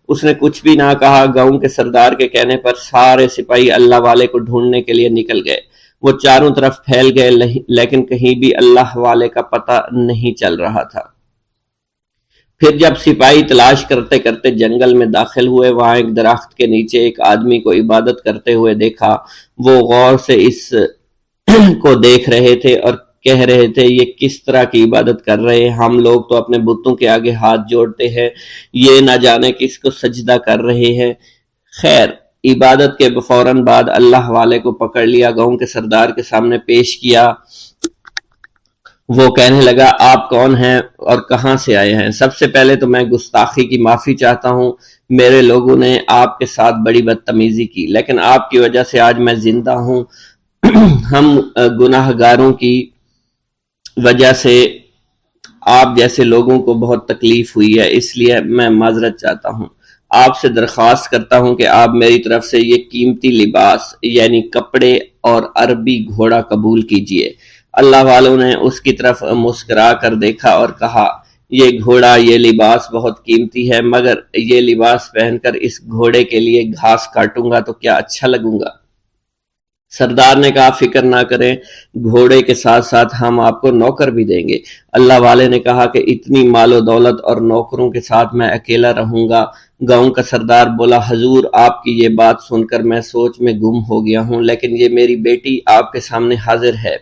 اس نے کچھ بھی نہ کہا۔ گاؤں کے سردار کے کہنے پر سارے سپاہی اللہ والے کو ڈھونڈنے کے لیے نکل گئے۔ وہ چاروں طرف پھیل گئے لیکن کہیں بھی اللہ والے کا پتہ نہیں چل رہا تھا۔ پھر جب سپاہی تلاش کرتے کرتے جنگل میں داخل ہوئے، وہاں ایک درخت کے نیچے ایک آدمی کو عبادت کرتے ہوئے دیکھا۔ وہ غور سے اس کو دیکھ رہے تھے اور کہہ رہے تھے یہ کس طرح کی عبادت کر رہے ہیں؟ ہم لوگ تو اپنے بتوں کے آگے ہاتھ جوڑتے ہیں، یہ نہ جانے کس کو سجدہ کر رہے ہیں۔ خیر، عبادت کے فوراً بعد اللہ والے کو پکڑ لیا، گاؤں کے سردار کے سامنے پیش کیا۔ وہ کہنے لگا آپ کون ہیں اور کہاں سے آئے ہیں؟ سب سے پہلے تو میں گستاخی کی معافی چاہتا ہوں، میرے لوگوں نے آپ کے ساتھ بڑی بدتمیزی کی لیکن آپ کی وجہ سے آج میں زندہ ہوں۔ ہم گناہ گاروں کی وجہ سے آپ جیسے لوگوں کو بہت تکلیف ہوئی ہے، اس لیے میں معذرت چاہتا ہوں۔ آپ سے درخواست کرتا ہوں کہ آپ میری طرف سے یہ قیمتی لباس یعنی کپڑے اور عربی گھوڑا قبول کیجئے۔ اللہ والوں نے اس کی طرف مسکرا کر دیکھا اور کہا یہ گھوڑا، یہ لباس بہت قیمتی ہے مگر یہ لباس پہن کر اس گھوڑے کے لیے گھاس کاٹوں گا تو کیا اچھا لگوں گا؟ سردار نے کہا فکر نہ کریں، گھوڑے کے ساتھ ساتھ ہم آپ کو نوکر بھی دیں گے۔ اللہ والے نے کہا کہ اتنی مال و دولت اور نوکروں کے ساتھ میں اکیلا رہوں گا؟ گاؤں کا سردار بولا حضور آپ کی یہ بات سن کر میں سوچ میں گم ہو گیا ہوں، لیکن یہ میری بیٹی آپ کے سامنے حاضر ہے۔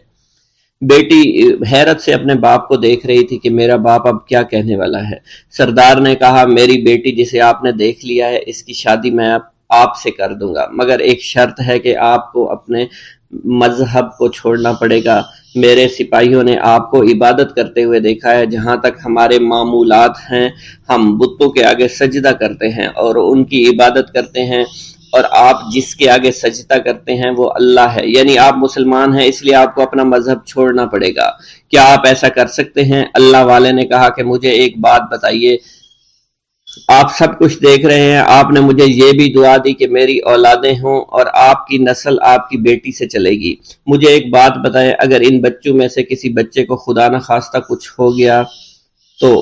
بیٹی حیرت سے اپنے باپ کو دیکھ رہی تھی کہ میرا باپ اب کیا کہنے والا ہے۔ سردار نے کہا میری بیٹی جسے آپ نے دیکھ لیا ہے اس کی شادی میں آپ سے کر دوں گا، مگر ایک شرط ہے کہ آپ کو اپنے مذہب کو چھوڑنا پڑے گا۔ میرے سپاہیوں نے آپ کو عبادت کرتے ہوئے دیکھا ہے، جہاں تک ہمارے معمولات ہیں ہم بتوں کے آگے سجدہ کرتے ہیں اور ان کی عبادت کرتے ہیں، اور آپ جس کے آگے سجدہ کرتے ہیں وہ اللہ ہے، یعنی آپ مسلمان ہیں، اس لیے آپ کو اپنا مذہب چھوڑنا پڑے گا۔ کیا آپ ایسا کر سکتے ہیں؟ اللہ والے نے کہا کہ مجھے ایک بات بتائیے، آپ سب کچھ دیکھ رہے ہیں، آپ نے مجھے یہ بھی دعا دی کہ میری اولادیں ہوں اور آپ کی نسل آپ کی بیٹی سے چلے گی۔ مجھے ایک بات بتائیں، اگر ان بچوں میں سے کسی بچے کو خدا نہ خواستہ کچھ ہو گیا تو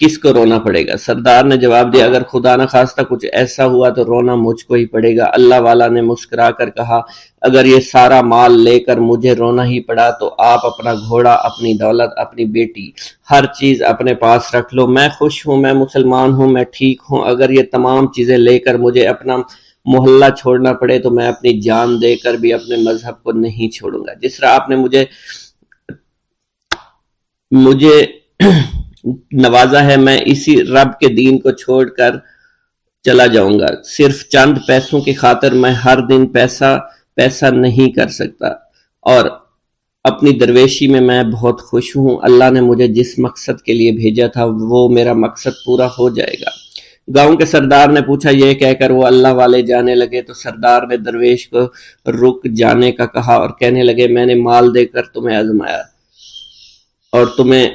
کس کو رونا پڑے گا؟ سردار نے جواب دیا، اگر خدا نہ خواستہ کچھ ایسا ہوا تو رونا مجھ کو ہی پڑے گا۔ اللہ والا نے مسکرا کر کہا، اگر یہ سارا مال لے کر مجھے رونا ہی پڑا تو آپ اپنا گھوڑا، اپنی دولت، اپنی بیٹی، ہر چیز اپنے پاس رکھ لو۔ میں خوش ہوں، میں مسلمان ہوں، میں ٹھیک ہوں۔ اگر یہ تمام چیزیں لے کر مجھے اپنا محلہ چھوڑنا پڑے تو میں اپنی جان دے کر بھی اپنے مذہب کو نہیں چھوڑوں گا۔ جس طرح آپ نے مجھے نوازا ہے، میں اسی رب کے دین کو چھوڑ کر چلا جاؤں گا۔ صرف چند پیسوں کی خاطر میں ہر دن پیسہ نہیں کر سکتا، اور اپنی درویشی میں میں بہت خوش ہوں۔ اللہ نے مجھے جس مقصد کے لیے بھیجا تھا وہ میرا مقصد پورا ہو جائے گا۔ گاؤں کے سردار نے پوچھا، یہ کہہ کر وہ اللہ والے جانے لگے تو سردار نے درویش کو رک جانے کا کہا اور کہنے لگے، میں نے مال دے کر تمہیں آزمایا اور تمہیں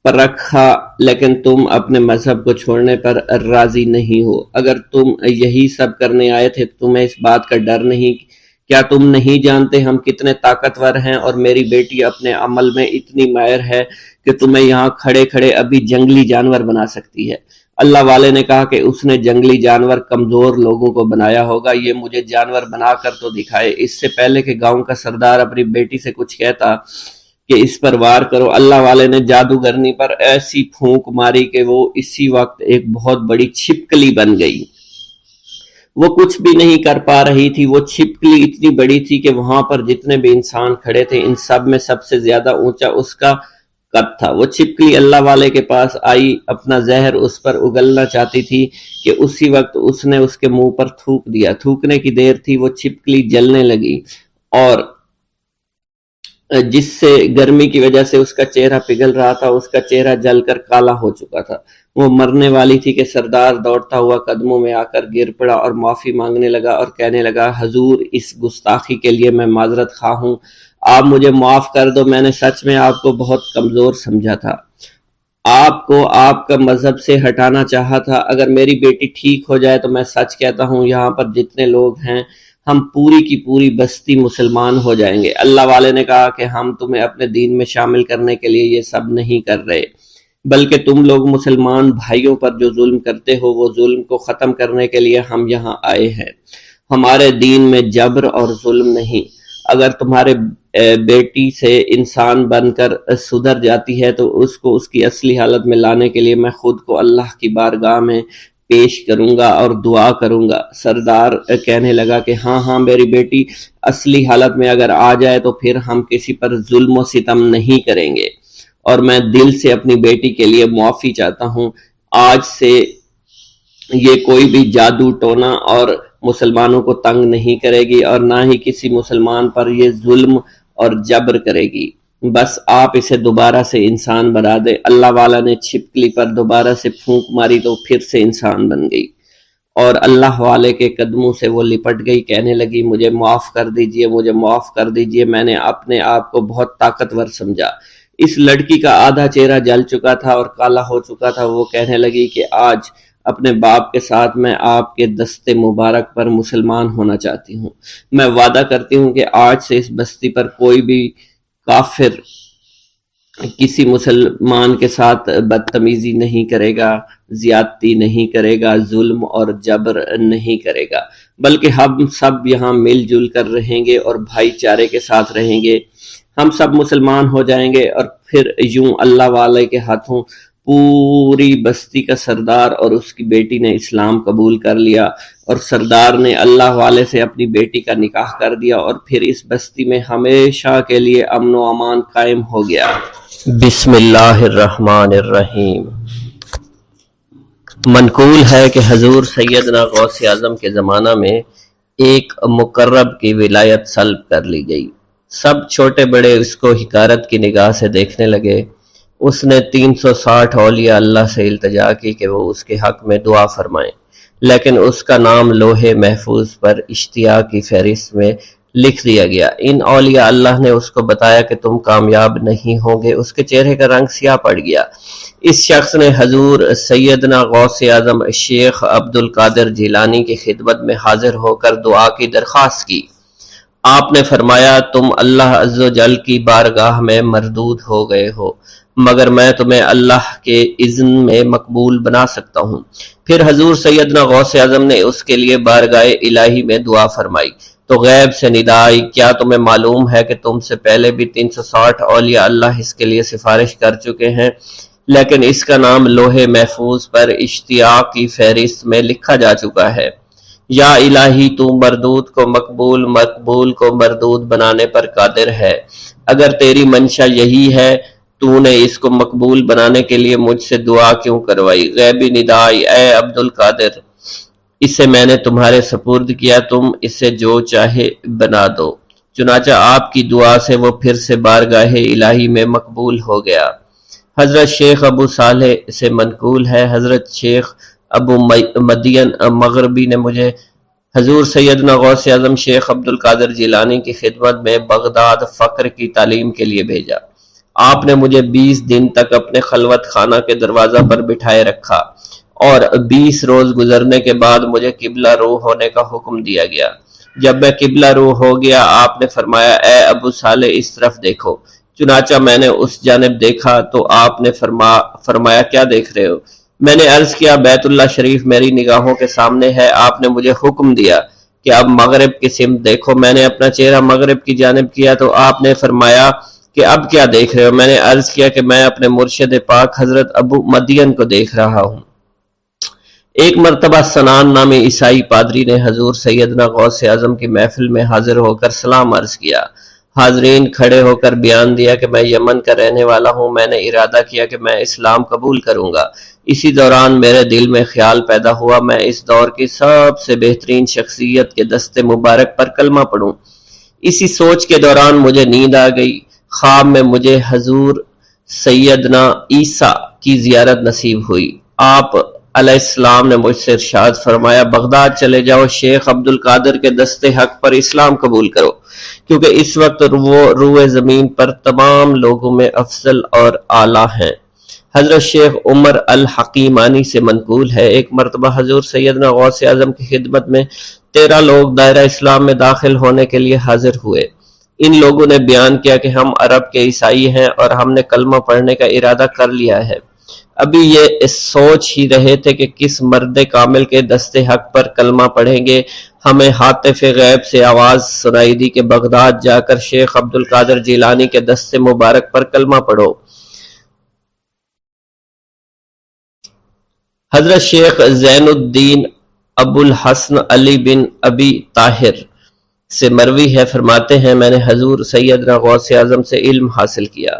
پرکھا، لیکن تم اپنے مذہب کو چھوڑنے پر راضی نہیں ہو۔ اگر تم یہی سب کرنے آئے تھے تو تمہیں اس بات کا ڈر نہیں؟ کیا تم نہیں جانتے ہم کتنے طاقتور ہیں، اور میری بیٹی اپنے عمل میں اتنی ماہر ہے کہ تمہیں یہاں کھڑے کھڑے ابھی جنگلی جانور بنا سکتی ہے۔ اللہ والے نے کہا کہ اس نے جنگلی جانور کمزور لوگوں کو بنایا ہوگا، یہ مجھے جانور بنا کر تو دکھائے۔ اس سے پہلے کہ گاؤں کا سردار اپنی بیٹی سے کچھ کہتا کہ اس پر وار کرو، اللہ والے نے جادوگرنی پر ایسی پھونک ماری کہ وہ اسی وقت ایک بہت بڑی چھپکلی بن گئی۔ وہ کچھ بھی نہیں کر پا رہی تھی، وہ چھپکلی اتنی بڑی تھی کہ وہاں پر جتنے بھی انسان کھڑے تھے ان سب میں سب سے زیادہ اونچا اس کا قد تھا۔ وہ چھپکلی اللہ والے کے پاس آئی، اپنا زہر اس پر اگلنا چاہتی تھی کہ اسی وقت اس نے اس کے منہ پر تھوک دیا۔ تھوکنے کی دیر تھی، وہ چھپکلی جلنے لگی اور جس سے گرمی کی وجہ سے اس کا چہرہ پگھل رہا تھا، اس کا چہرہ جل کر کالا ہو چکا تھا۔ وہ مرنے والی تھی کہ سردار دوڑتا ہوا قدموں میں آ کر گر پڑا اور معافی مانگنے لگا اور کہنے لگا، حضور اس گستاخی کے لیے میں معذرت خواہ ہوں، آپ مجھے معاف کر دو، میں نے سچ میں آپ کو بہت کمزور سمجھا تھا، آپ کو آپ کا مذہب سے ہٹانا چاہا تھا۔ اگر میری بیٹی ٹھیک ہو جائے تو میں سچ کہتا ہوں یہاں پر جتنے لوگ ہیں ہم پوری کی پوری بستی مسلمان ہو جائیں گے۔ اللہ والے نے کہا کہ ہم تمہیں اپنے دین میں شامل کرنے کے لیے یہ سب نہیں کر رہے، بلکہ تم لوگ مسلمان بھائیوں پر جو ظلم کرتے ہو وہ ظلم کو ختم کرنے کے لیے ہم یہاں آئے ہیں۔ ہمارے دین میں جبر اور ظلم نہیں۔ اگر تمہارے بیٹی سے انسان بن کر سدھر جاتی ہے تو اس کو اس کی اصلی حالت میں لانے کے لیے میں خود کو اللہ کی بارگاہ میں پیش کروں گا اور دعا کروں گا۔ سردار کہنے لگا کہ ہاں میری بیٹی اصلی حالت میں اگر آ جائے تو پھر ہم کسی پر ظلم و ستم نہیں کریں گے، اور میں دل سے اپنی بیٹی کے لیے معافی چاہتا ہوں۔ آج سے یہ کوئی بھی جادو ٹونا اور مسلمانوں کو تنگ نہیں کرے گی، اور نہ ہی کسی مسلمان پر یہ ظلم اور جبر کرے گی۔ بس آپ اسے دوبارہ سے انسان بنا دے۔ اللہ والا نے چھپکلی پر دوبارہ سے پھونک ماری تو پھر سے انسان بن گئی، اور اللہ والے کے قدموں سے وہ لپٹ گئی، کہنے لگی، مجھے معاف کر دیجئے، مجھے معاف کر دیجئے، میں نے اپنے آپ کو بہت طاقتور سمجھا۔ اس لڑکی کا آدھا چہرہ جل چکا تھا اور کالا ہو چکا تھا۔ وہ کہنے لگی کہ آج اپنے باپ کے ساتھ میں آپ کے دستے مبارک پر مسلمان ہونا چاہتی ہوں۔ میں وعدہ کرتی ہوں کہ آج سے اس بستی پر کوئی بھی کافر کسی مسلمان کے ساتھ بدتمیزی نہیں کرے گا، زیادتی نہیں کرے گا، ظلم اور جبر نہیں کرے گا، بلکہ ہم سب یہاں مل جل کر رہیں گے اور بھائی چارے کے ساتھ رہیں گے۔ ہم سب مسلمان ہو جائیں گے، اور پھر یوں اللہ والے کے ہاتھوں پوری بستی کا سردار اور اس کی بیٹی نے اسلام قبول کر لیا، اور سردار نے اللہ والے سے اپنی بیٹی کا نکاح کر دیا، اور پھر اس بستی میں ہمیشہ کے لیے امن و امان قائم ہو گیا۔ بسم اللہ الرحمن الرحیم۔ منقول ہے کہ حضور سیدنا غوث اعظم کے زمانہ میں ایک مقرب کی ولایت سلب کر لی گئی۔ سب چھوٹے بڑے اس کو حقارت کی نگاہ سے دیکھنے لگے۔ اس نے 360 اولیاء اللہ سے التجا کی کہ وہ اس کے حق میں دعا فرمائیں، لیکن اس کا نام لوح محفوظ پر اشتیاق کی فہرست میں لکھ دیا گیا۔ ان اولیاء اللہ نے اس کو بتایا کہ تم کامیاب نہیں ہوں گے۔ اس کے چہرے کا رنگ سیاہ پڑ گیا۔ اس شخص نے حضور سیدنا غوث اعظم شیخ عبد القادر جیلانی کی خدمت میں حاضر ہو کر دعا کی درخواست کی۔ آپ نے فرمایا تم اللہ عز و جل کی بارگاہ میں مردود ہو گئے ہو، مگر میں تمہیں اللہ کے اذن میں مقبول بنا سکتا ہوں۔ پھر حضور سیدنا غوث اعظم نے اس کے لیے بارگاہ الہی میں دعا فرمائی تو غیب سے ندا آئی، کیا تمہیں معلوم ہے کہ تم سے پہلے بھی 360 اولیاء اللہ اس کے لیے سفارش کر چکے ہیں، لیکن اس کا نام لوح محفوظ پر اشتیاق کی فہرست میں لکھا جا چکا ہے۔ یا الہی تو مردود کو مقبول، مقبول کو مردود بنانے پر قادر ہے۔ اگر تیری منشا یہی ہے تو نے اس کو مقبول بنانے کے لیے مجھ سے دعا کیوں کروائی؟ غیبی ندا آئی، اے عبد القادر، اسے میں نے تمہارے سپرد کیا، تم اسے جو چاہے بنا دو۔ چنانچہ آپ کی دعا سے وہ پھر سے بارگاہ الہی میں مقبول ہو گیا۔ حضرت شیخ ابو صالح سے منقول ہے، حضرت شیخ ابو مدین مغربی نے مجھے حضور سیدنا غوث اعظم شیخ عبد القادر جیلانی کی خدمت میں بغداد فقر کی تعلیم کے لیے بھیجا۔ آپ نے مجھے 20 دن تک اپنے خلوت خانہ کے دروازہ پر بٹھائے رکھا اور 20 روز گزرنے کے بعد مجھے قبلہ رو ہونے کا حکم دیا گیا۔ جب میں قبلہ رو ہو گیا آپ نے فرمایا اے ابو صالح اس طرف دیکھو۔ چنانچہ میں نے اس جانب دیکھا تو آپ نے فرمایا کیا دیکھ رہے ہو؟ میں نے عرض کیا بیت اللہ شریف میری نگاہوں کے سامنے ہے۔ آپ نے مجھے حکم دیا کہ اب مغرب کی سمت دیکھو۔ میں نے اپنا چہرہ مغرب کی جانب کیا تو آپ نے فرمایا کہ اب کیا دیکھ رہے ہو؟ میں نے عرض کیا کہ میں اپنے مرشد پاک حضرت ابو مدین کو دیکھ رہا ہوں۔ ایک مرتبہ سنان نامی عیسائی پادری نے حضور سیدنا غوث اعظم کی محفل میں حاضر ہو کر سلام عرض کیا۔ حاضرین کھڑے ہو کر بیان دیا کہ میں یمن کا رہنے والا ہوں، میں نے ارادہ کیا کہ میں اسلام قبول کروں گا۔ اسی دوران میرے دل میں خیال پیدا ہوا میں اس دور کی سب سے بہترین شخصیت کے دست مبارک پر کلمہ پڑھوں۔ اسی سوچ کے دوران مجھے نیند آ گئی۔ خواب میں مجھے حضور سیدنا عیسیٰ کی زیارت نصیب ہوئی۔ آپ علیہ السلام نے مجھ سے ارشاد فرمایا بغداد چلے جاؤ، شیخ عبد القادر کے دست حق پر اسلام قبول کرو، کیونکہ اس وقت وہ روئے زمین پر تمام لوگوں میں افضل اور اعلیٰ ہیں۔ حضرت شیخ عمر الحکیمانی سے منقول ہے، ایک مرتبہ حضور سیدنا غوث اعظم کی خدمت میں 13 لوگ دائرہ اسلام میں داخل ہونے کے لیے حاضر ہوئے۔ ان لوگوں نے بیان کیا کہ ہم عرب کے عیسائی ہیں اور ہم نے کلمہ پڑھنے کا ارادہ کر لیا ہے۔ ابھی یہ سوچ ہی رہے تھے کہ کس مرد کامل کے دست حق پر کلمہ پڑھیں گے، ہمیں ہاتف غیب سے آواز سنائی دی کہ بغداد جا کر شیخ عبد القادر جیلانی کے دست مبارک پر کلمہ پڑھو۔ حضرت شیخ زین الدین ابو الحسن علی بن ابی طاہر سے مروی ہے، فرماتے ہیں میں نے حضور سیدنا غوث اعظم سے علم حاصل کیا۔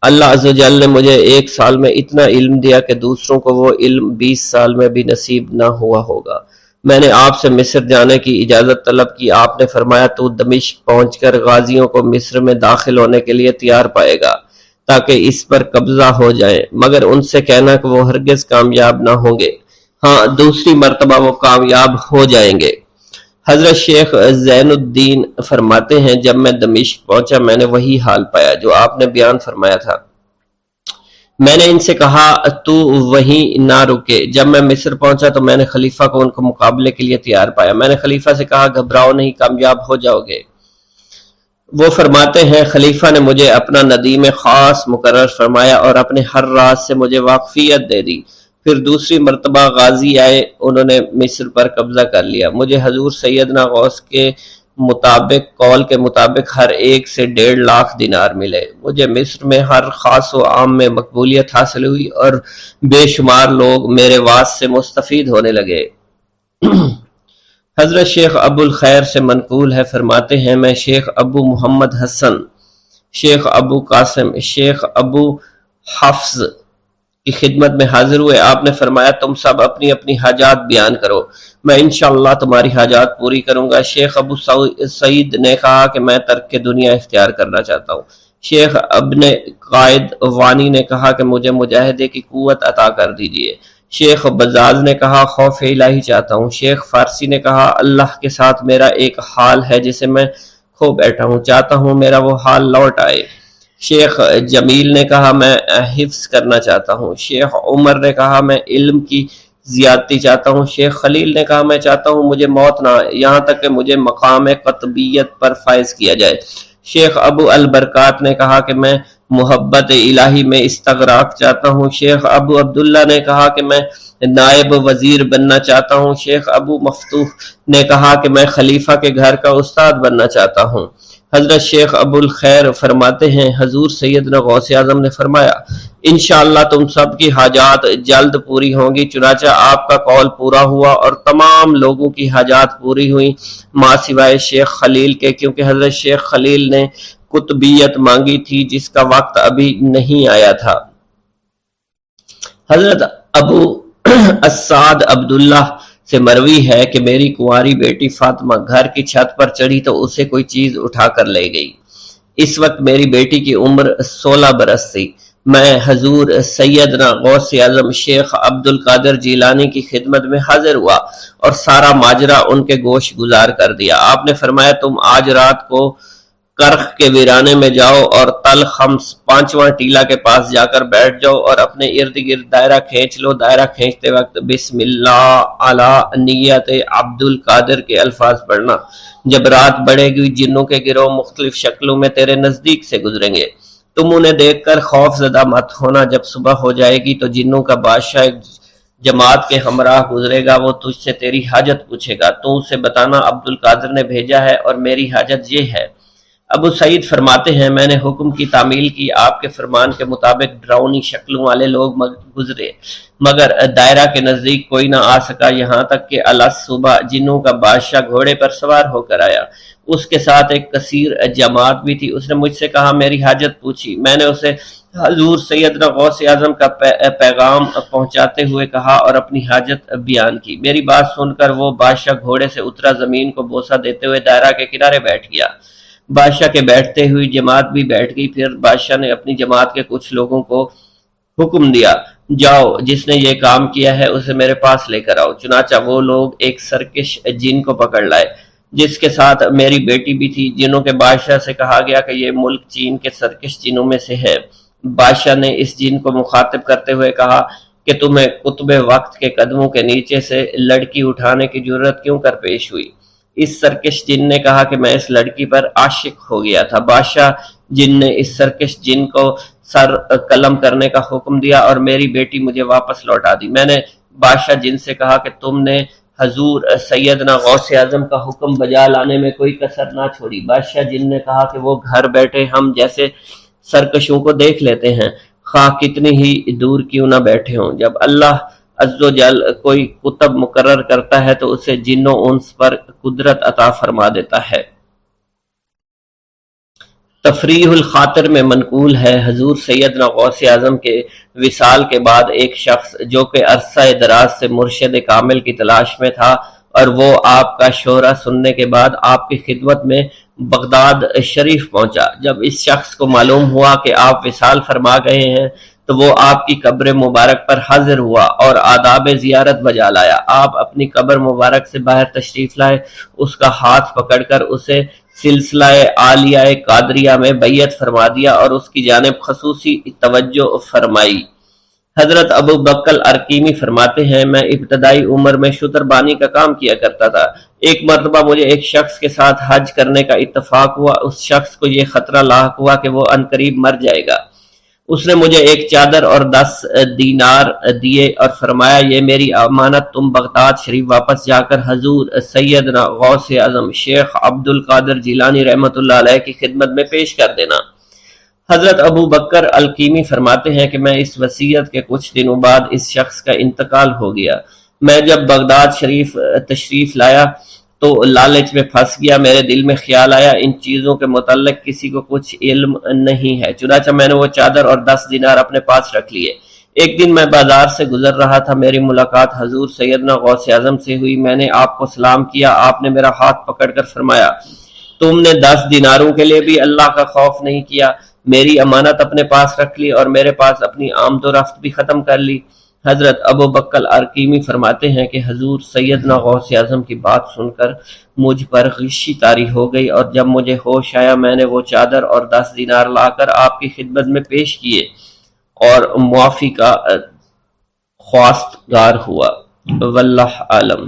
اللہ عز و جل نے مجھے 1 سال میں اتنا علم دیا کہ دوسروں کو وہ علم 20 سال میں بھی نصیب نہ ہوا ہوگا۔ میں نے آپ سے مصر جانے کی اجازت طلب کی۔ آپ نے فرمایا تو دمشق پہنچ کر غازیوں کو مصر میں داخل ہونے کے لیے تیار پائے گا تاکہ اس پر قبضہ ہو جائے، مگر ان سے کہنا کہ وہ ہرگز کامیاب نہ ہوں گے، ہاں دوسری مرتبہ وہ کامیاب ہو جائیں گے۔ حضرت شیخ زین الدین فرماتے ہیں جب میں دمشق پہنچا میں نے وہی حال پایا جو آپ نے بیان فرمایا تھا۔ میں نے ان سے کہا تو وہیں نہ رکے۔ جب میں مصر پہنچا تو میں نے خلیفہ کو ان کو مقابلے کے لیے تیار پایا۔ میں نے خلیفہ سے کہا گھبراؤ نہیں، کامیاب ہو جاؤ گے۔ وہ فرماتے ہیں خلیفہ نے مجھے اپنا ندیم خاص مقرر فرمایا اور اپنے ہر راز سے مجھے واقفیت دے دی۔ پھر دوسری مرتبہ غازی آئے، انہوں نے مصر پر قبضہ کر لیا۔ مجھے حضور سیدنا غوث کے قول کے مطابق ہر ایک سے 1.5 لاکھ دینار ملے۔ مجھے مصر میں ہر خاص و عام میں مقبولیت حاصل ہوئی اور بے شمار لوگ میرے واس سے مستفید ہونے لگے۔ حضرت شیخ ابو الخیر سے منقول ہے، فرماتے ہیں میں شیخ ابو محمد حسن، شیخ ابو قاسم، شیخ ابو حفظ کی خدمت میں حاضر ہوئے۔ آپ نے فرمایا تم سب اپنی اپنی حاجات بیان کرو، میں انشاءاللہ تمہاری حاجات پوری کروں گا۔ شیخ ابو سعید نے کہا کہ میں ترک دنیا اختیار کرنا چاہتا ہوں۔ شیخ ابن قائد وانی نے کہا کہ مجھے مجاہدے کی قوت عطا کر دیجئے۔ شیخ بزاز نے کہا خوف الہی چاہتا ہوں۔ شیخ فارسی نے کہا اللہ کے ساتھ میرا ایک حال ہے جسے میں کھو بیٹھا ہوں، چاہتا ہوں میرا وہ حال لوٹ آئے۔ شیخ جمیل نے کہا میں حفظ کرنا چاہتا ہوں۔ شیخ عمر نے کہا میں علم کی زیادتی چاہتا ہوں۔ شیخ خلیل نے کہا میں چاہتا ہوں مجھے موت نہ آئے، یہاں تک کہ مجھے مقام قطبیت پر فائز کیا جائے۔ شیخ ابو البرکات نے کہا کہ میں محبت الہی میں استغراق چاہتا ہوں۔ شیخ ابو عبداللہ نے کہا کہ میں نائب وزیر بننا چاہتا ہوں۔ شیخ ابو مفتوح نے کہا کہ میں خلیفہ کے گھر کا استاد بننا چاہتا ہوں۔ حضرت شیخ ابو الخیر فرماتے ہیں حضور سیدنا غوث اعظم نے فرمایا انشاءاللہ تم سب کی حاجات جلد پوری ہوں گی۔ چنانچہ آپ کا قول پورا ہوا اور تمام لوگوں کی حاجات پوری ہوئیں ماں سوائے شیخ خلیل کے، کیونکہ حضرت شیخ خلیل نے قطبیت مانگی تھی جس کا وقت ابھی نہیں آیا تھا۔ حضرت ابو السعد عبداللہ سے مروی ہے کہ میری کنواری بیٹی فاطمہ گھر کی چھت پر چڑھی تو اسے کوئی چیز اٹھا کر لے گئی۔ اس وقت میری بیٹی کی عمر 16 برس تھی۔ میں حضور سیدنا غوث اعظم شیخ عبد القادر جیلانی کی خدمت میں حاضر ہوا اور سارا ماجرا ان کے گوش گزار کر دیا۔ آپ نے فرمایا تم آج رات کو کرخ کے ویرانے میں جاؤ اور تل خمس 5واں ٹیلا کے پاس جا کر بیٹھ جاؤ اور اپنے ارد گرد دائرہ کھینچ لو۔ دائرہ کھینچتے وقت بسم اللہ علی نیت عبد القادر کے الفاظ پڑھنا۔ جب رات بڑھے گی جنوں کے گروہ مختلف شکلوں میں تیرے نزدیک سے گزریں گے، تم انہیں دیکھ کر خوف زدہ مت ہونا۔ جب صبح ہو جائے گی تو جنوں کا بادشاہ جماعت کے ہمراہ گزرے گا، وہ تجھ سے تیری حاجت پوچھے گا، تو اسے بتانا عبد القادر نے بھیجا ہے اور میری حاجت یہ ہے۔ ابو سعید فرماتے ہیں میں نے حکم کی تعمیل کی، آپ کے فرمان کے مطابق ڈراؤنی شکلوں والے لوگ گزرے مگر دائرہ کے نزدیک کوئی نہ آ سکا، یہاں تک کہ صبح جنوں کا بادشاہ گھوڑے پر سوار ہو کر آیا، اس کے ساتھ ایک کثیر جماعت بھی تھی۔ اس نے مجھ سے کہا میری حاجت پوچھی، میں نے اسے حضور سیدنا غوث اعظم کا پیغام پہنچاتے ہوئے کہا اور اپنی حاجت بیان کی۔ میری بات سن کر وہ بادشاہ گھوڑے سے اترا، زمین کو بوسہ دیتے ہوئے دائرہ کے کنارے بیٹھ گیا۔ بادشاہ کے بیٹھتے ہوئی جماعت بھی بیٹھ گئی۔ پھر بادشاہ نے اپنی جماعت کے کچھ لوگوں کو حکم دیا جاؤ جس نے یہ کام کیا ہے اسے میرے پاس لے کر آؤ۔ چنانچہ وہ لوگ ایک سرکش جن کو پکڑ لائے جس کے ساتھ میری بیٹی بھی تھی۔ جنوں کے بادشاہ سے کہا گیا کہ یہ ملک چین کے سرکش جنوں میں سے ہے۔ بادشاہ نے اس جن کو مخاطب کرتے ہوئے کہا کہ تمہیں قطب وقت کے قدموں کے نیچے سے لڑکی اٹھانے کی جرت کیوں کر پیش ہوئی؟ اس سرکش جن نے کہا کہ میں اس لڑکی پر عاشق ہو گیا تھا۔ بادشاہ جن نے اس سرکش جن کو سر قلم کرنے کا حکم دیا اور میری بیٹی مجھے واپس لوٹا دی۔ میں نے بادشاہ جن سے کہا کہ تم نے حضور سیدنا غوث اعظم کا حکم بجا لانے میں کوئی کسر نہ چھوڑی۔ بادشاہ جن نے کہا کہ وہ گھر بیٹھے ہم جیسے سرکشوں کو دیکھ لیتے ہیں، خواہ کتنی ہی دور کیوں نہ بیٹھے ہوں۔ جب اللہ عز و جل کوئی قطب مقرر کرتا ہے تو اسے جن و انس پر قدرت عطا فرما دیتا ہے۔ تفریح الخاطر میں منقول ہے حضور سیدنا غوث اعظم کے وصال کے بعد ایک شخص جو کہ عرصہ دراز سے مرشد کامل کی تلاش میں تھا اور وہ آپ کا شورا سننے کے بعد آپ کی خدمت میں بغداد شریف پہنچا۔ جب اس شخص کو معلوم ہوا کہ آپ وصال فرما گئے ہیں تو وہ آپ کی قبر مبارک پر حاضر ہوا اور آداب زیارت بجا لایا۔ آپ اپنی قبر مبارک سے باہر تشریف لائے، اس کا ہاتھ پکڑ کر اسے سلسلہ عالیہ قادریہ میں بیعت فرما دیا اور اس کی جانب خصوصی توجہ فرمائی۔ حضرت ابو بکر ارکیمی فرماتے ہیں میں ابتدائی عمر میں شتربانی کا کام کیا کرتا تھا۔ ایک مرتبہ مجھے ایک شخص کے ساتھ حج کرنے کا اتفاق ہوا۔ اس شخص کو یہ خطرہ لاحق ہوا کہ وہ عنقریب مر جائے گا۔ اس نے مجھے ایک چادر اور 10 دینار دیے اور فرمایا یہ میری امانت، تم بغداد شریف واپس جا کر حضور سیدنا غوث اعظم شیخ عبد القادر جیلانی رحمۃ اللہ علیہ کی خدمت میں پیش کر دینا۔ حضرت ابو بکر الکیمی فرماتے ہیں کہ میں اس وصیت کے کچھ دنوں بعد اس شخص کا انتقال ہو گیا۔ میں جب بغداد شریف تشریف لایا تو لالچ میں پھنس گیا۔ میرے دل میں خیال آیا ان چیزوں کے متعلق کسی کو کچھ علم نہیں ہے، چنانچہ میں نے وہ چادر اور 10 دینار اپنے پاس رکھ لیے۔ ایک دن میں بازار سے گزر رہا تھا، میری ملاقات حضور سیدنا غوث اعظم سے ہوئی۔ میں نے آپ کو سلام کیا، آپ نے میرا ہاتھ پکڑ کر فرمایا، تم نے 10 دیناروں کے لیے بھی اللہ کا خوف نہیں کیا، میری امانت اپنے پاس رکھ لی اور میرے پاس اپنی آمد و رفت بھی ختم کر لی۔ حضرت ابو بکر ارقیمی فرماتے ہیں کہ حضور سیدنا غوث اعظم کی بات سن کر مجھ پر غشی طاری ہو گئی، اور جب مجھے ہوش آیا میں نے وہ چادر اور 10 دینار لا کر آپ کی خدمت میں پیش کیے اور معافی کا خواستگار ہوا۔ واللہ عالم۔